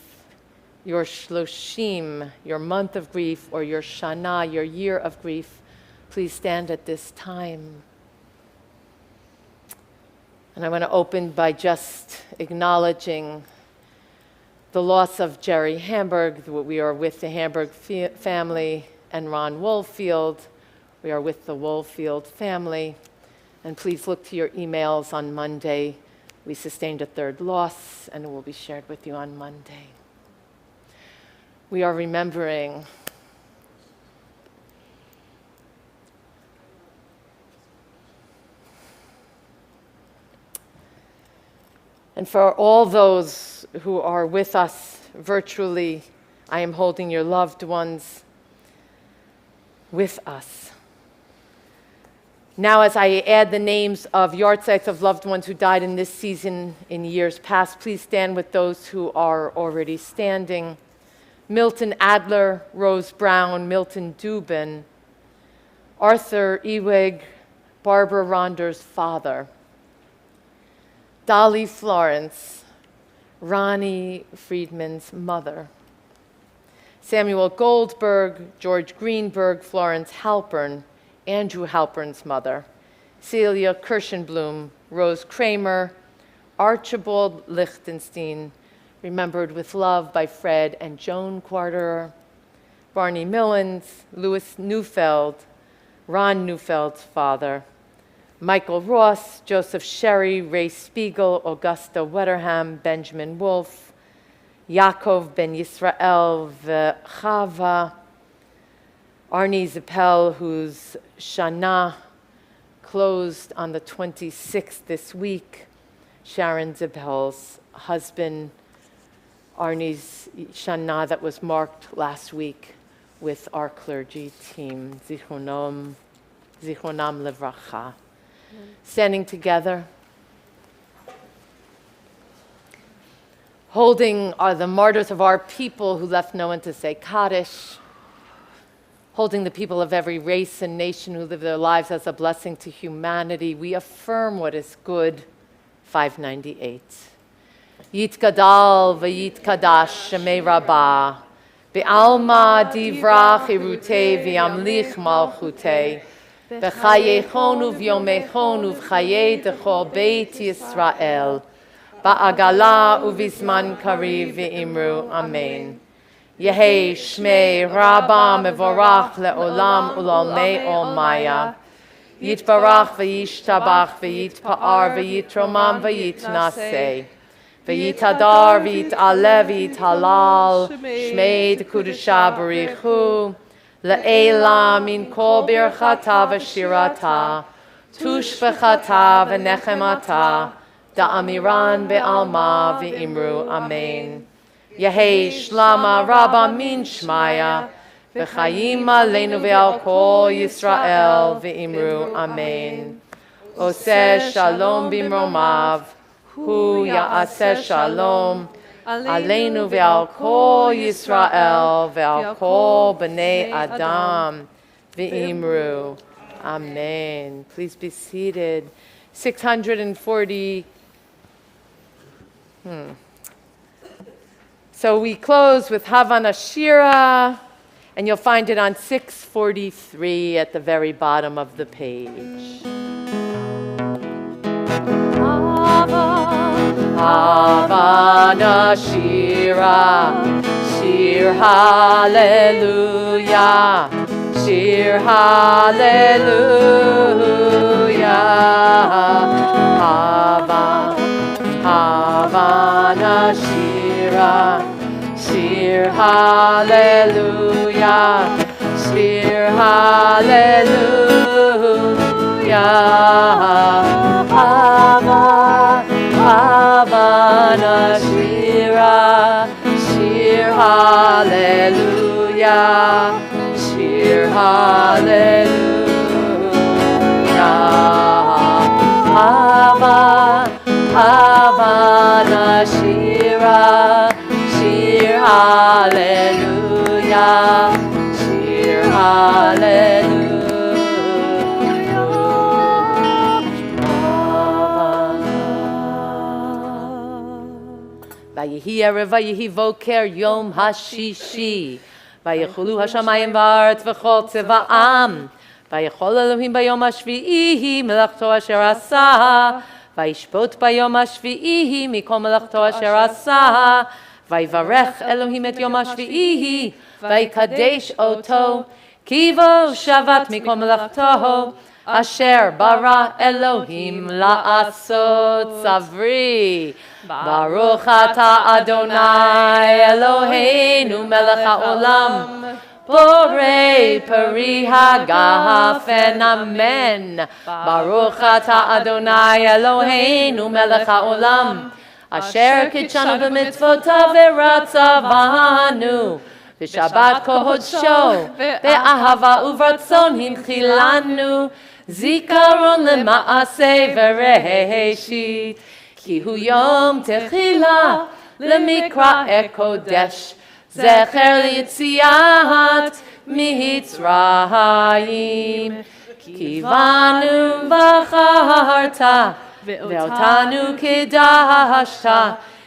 your Shloshim, your month of grief, or your Shana, your year of grief, please stand at this time. And I want to open by just acknowledging the loss of Jerry Hamburg. We are with the Hamburg family, and Ron Woolfield. We are with the Woolfield family. And please look to your emails on Monday. We sustained a third loss, and it will be shared with you on Monday. We are remembering and for all those who are with us virtually, I am holding your loved ones with us. Now, as I add the names of yahrzeits of loved ones who died in this season in years past, please stand with those who are already standing. Milton Adler, Rose Brown, Milton Dubin, Arthur Ewig, Barbara Ronder's father, Dolly Florence, Ronnie Friedman's mother, Samuel Goldberg, George Greenberg, Florence Halpern, Andrew Halpern's mother, Celia Kirschenblum, Rose Kramer, Archibald Lichtenstein, remembered with love by Fred and Joan Quarterer, Barney Millens, Louis Neufeld, Ron Neufeld's father, Michael Ross, Joseph Sherry, Ray Spiegel, Augusta Wetterham, Benjamin Wolfe, Yaakov Ben Yisrael Chava, Arnie Zippel, whose Shana closed on the 26th this week, Sharon Zippel's husband, Arnie's Shana that was marked last week with our clergy team, Zichronam Levracha. Standing together, holding are the martyrs of our people who left no one to say Kaddish, holding the people of every race and nation who live their lives as a blessing to humanity. We affirm what is good. 598. Yitgadal v'yitkadash shemei rabbah, be'alma divrach irutei v'yamlich malchutei, b'chayechon uv'yomechon uv'chayei dechol beit Yisrael, ba'agala uv'izman kariv v'imru. Amen. Yehi shmei rabba mevorach le'olam u'lalmei olmaya, yitbarach v'yishtabach v'yitpa'ar v'yitromam v'yitnaseh, v'yitadar v'yit'aleh v'yithalal, shmei d'kudusha b'richu, le'ela min kol birchata v'shirata, tushbechata v'nechemata, da'amiran be'alma v'imru. Amen. Yehi shlama rabba min shmaya, v'chayim aleinu ve'al kol Yisrael v'imru. Amen. Oseh shalom bimromav, hu ya'aseh shalom, aleinu ve'al kol Yisrael ve'al kol b'nei Adam v'imru. Amen. Please be seated. 640. So we close with Havana Shira, And you'll find it on 643 at the very bottom of the page. Havana Shira, Shir Hallelujah, Shir Hallelujah. Havana Shira, Shir Hallelujah, Shir Hallelujah. Havana Shira, Shir Hallelujah, Shir Hallelujah. Havana Shira, Shir Hallelujah, Shir Hallelujah. Vayehi erev vayehi voker yom hashishi. Vayechulu hashamayim va'aretz v'chol tzeva'am. Vayechol Elohim bayom hashvi'i melachto asher asah. Vayishpot bayom hashvi'i mikol melachto asher asah. Vayivarech Elohim et yom hashvi'i vayikadesh oto. Kivo shavat mikol melachto. Asher bara Elohim la'asot savri. Baruch ata Adonai Eloheinu melech haolam. Borei peri hagafen amen. Baruch ata Adonai Eloheinu melech haolam. Asher kitshanu b'mitzvotav v'ratzavanu. V'shabbat kohodsho ve'ahava uvratzon hinchilanu. Zikaron lema'aseh v'reheshit. Ki hu yom techila lemikra ekodesh. Zecher liyitziat mitzrayim. Kivanu b'charta ve'otanu kedashta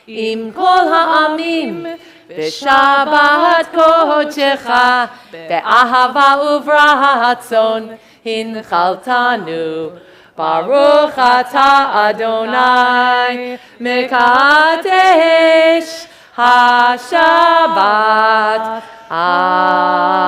im kol ha'amim. B'shabbat kodecha be'ahava uvratzon hinchaltanu. Baruch ata Adonai mekadesh ha-Shabbat. Amen.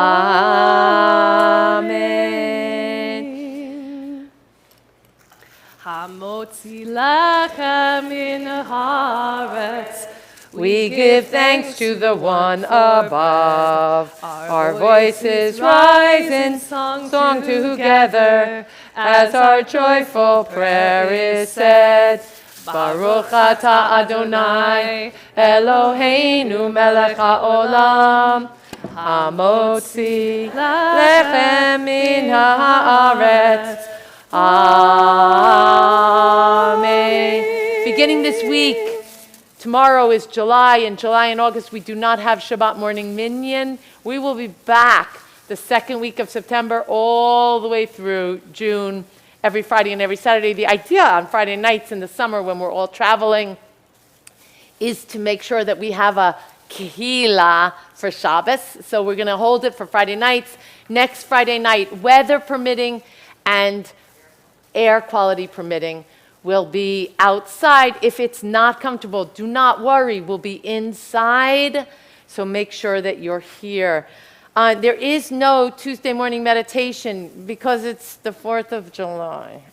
Hamotzi lechem min haaretz. We give thanks to the one above. Our voices rise in song together as our joyful prayer is said. Baruch ata Adonai Eloheinu melech haolam. Hamotzi lechem min haaretz. Amen. Beginning this week, tomorrow is July. In July and August, we do not have Shabbat morning minyan. We will be back the second week of September all the way through June, every Friday and every Saturday. The idea on Friday nights in the summer when we're all traveling is to make sure that we have a kehila for Shabbos. So we're going to hold it for Friday nights. Next Friday night, weather permitting and air quality permitting, will be outside. If it's not comfortable, do not worry. We'll be inside. So make sure that you're here. There is no Tuesday morning meditation because it's the 4th of July.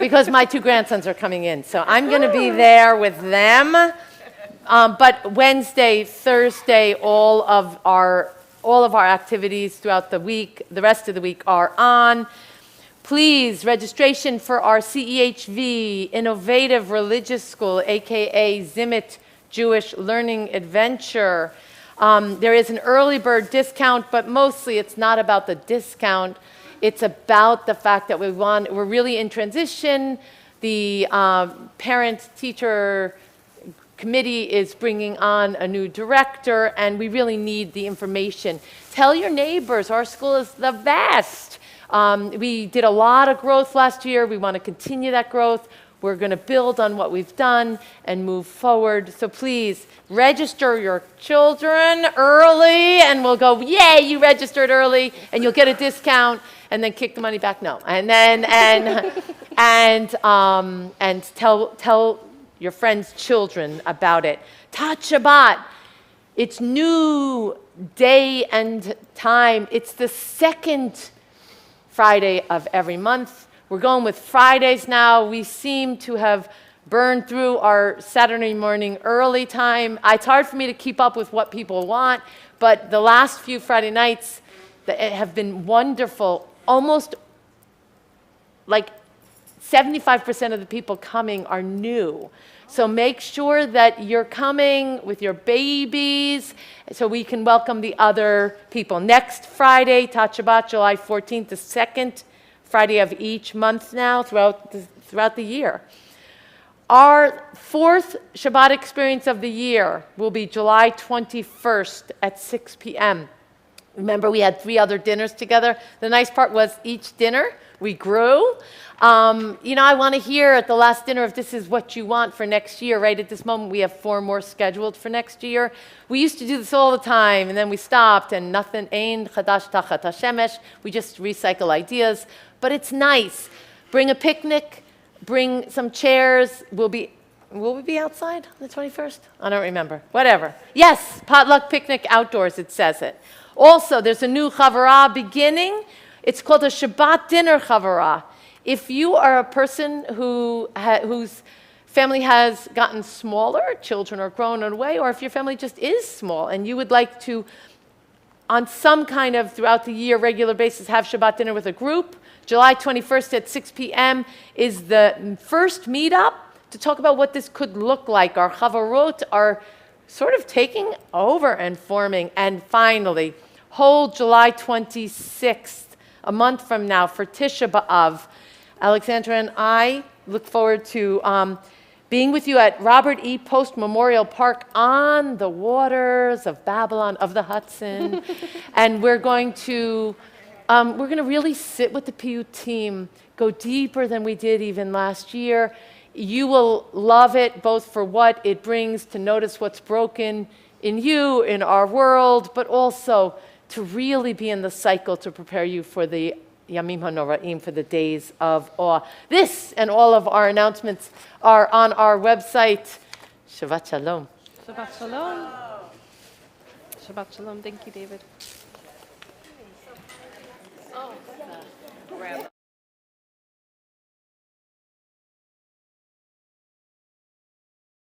Because my 2 grandsons are coming in. So I'm going to be there with them. But Wednesday, Thursday, all of our activities throughout the week, the rest of the week are on. Please, registration for our CEHV, Innovative Religious School, aka Zimit Jewish Learning Adventure. There is an early bird discount, but mostly it's not about the discount. It's about the fact that we're really in transition. The parent-teacher committee is bringing on a new director, and we really need the information. Tell your neighbors, our school is the best. We did a lot of growth last year. We want to continue that growth. We're going to build on what we've done and move forward. So please register your children early, and we'll go, yay, you registered early, and you'll get a discount, and then kick the money back. No, and then and tell your friends' children about it. Tat Shabbat. It's new day and time. It's the second Friday of every month. We're going with Fridays now. We seem to have burned through our Saturday morning early time. It's hard for me to keep up with what people want, but the last few Friday nights have been wonderful. Almost like 75% of the people coming are new. So make sure that you're coming with your babies so we can welcome the other people. Next Friday, Tat Shabbat, July 14th, the second Friday of each month now throughout the year. Our fourth Shabbat experience of the year will be July 21st at 6 p.m. Remember, we had 3 other dinners together. The nice part was each dinner we grew. I want to hear at the last dinner if this is what you want for next year. Right at this moment, we have 4 more scheduled for next year. We used to do this all the time, and then we stopped, and nothing, ein chadash tachat hashemesh. We just recycle ideas. But it's nice. Bring a picnic, bring some chairs. Will we be outside on the 21st? I don't remember. Whatever. Yes, potluck picnic outdoors, it says it. Also, there's a new Chavarah beginning. It's called a Shabbat dinner Chavarah. If you are a person whose family has gotten smaller, children are grown away, or if your family just is small and you would like to, on some kind of throughout the year regular basis, have Shabbat dinner with a group, July 21st at 6 p.m. is the first meetup to talk about what this could look like. Our Chavarot are sort of taking over and forming. And finally, hold July 26th, a month from now, for Tisha B'Av. Alexandra and I look forward to being with you at Robert E. Post Memorial Park on the waters of Babylon, of the Hudson. And we're going to really sit with the PU team, go deeper than we did even last year. You will love it, both for what it brings to notice what's broken in you, in our world, but also to really be in the cycle to prepare you for the Yamim HaNoraim, for the days of awe. This and all of our announcements are on our website. Shabbat Shalom. Shabbat Shalom. Shabbat Shalom. Thank you, David. Grab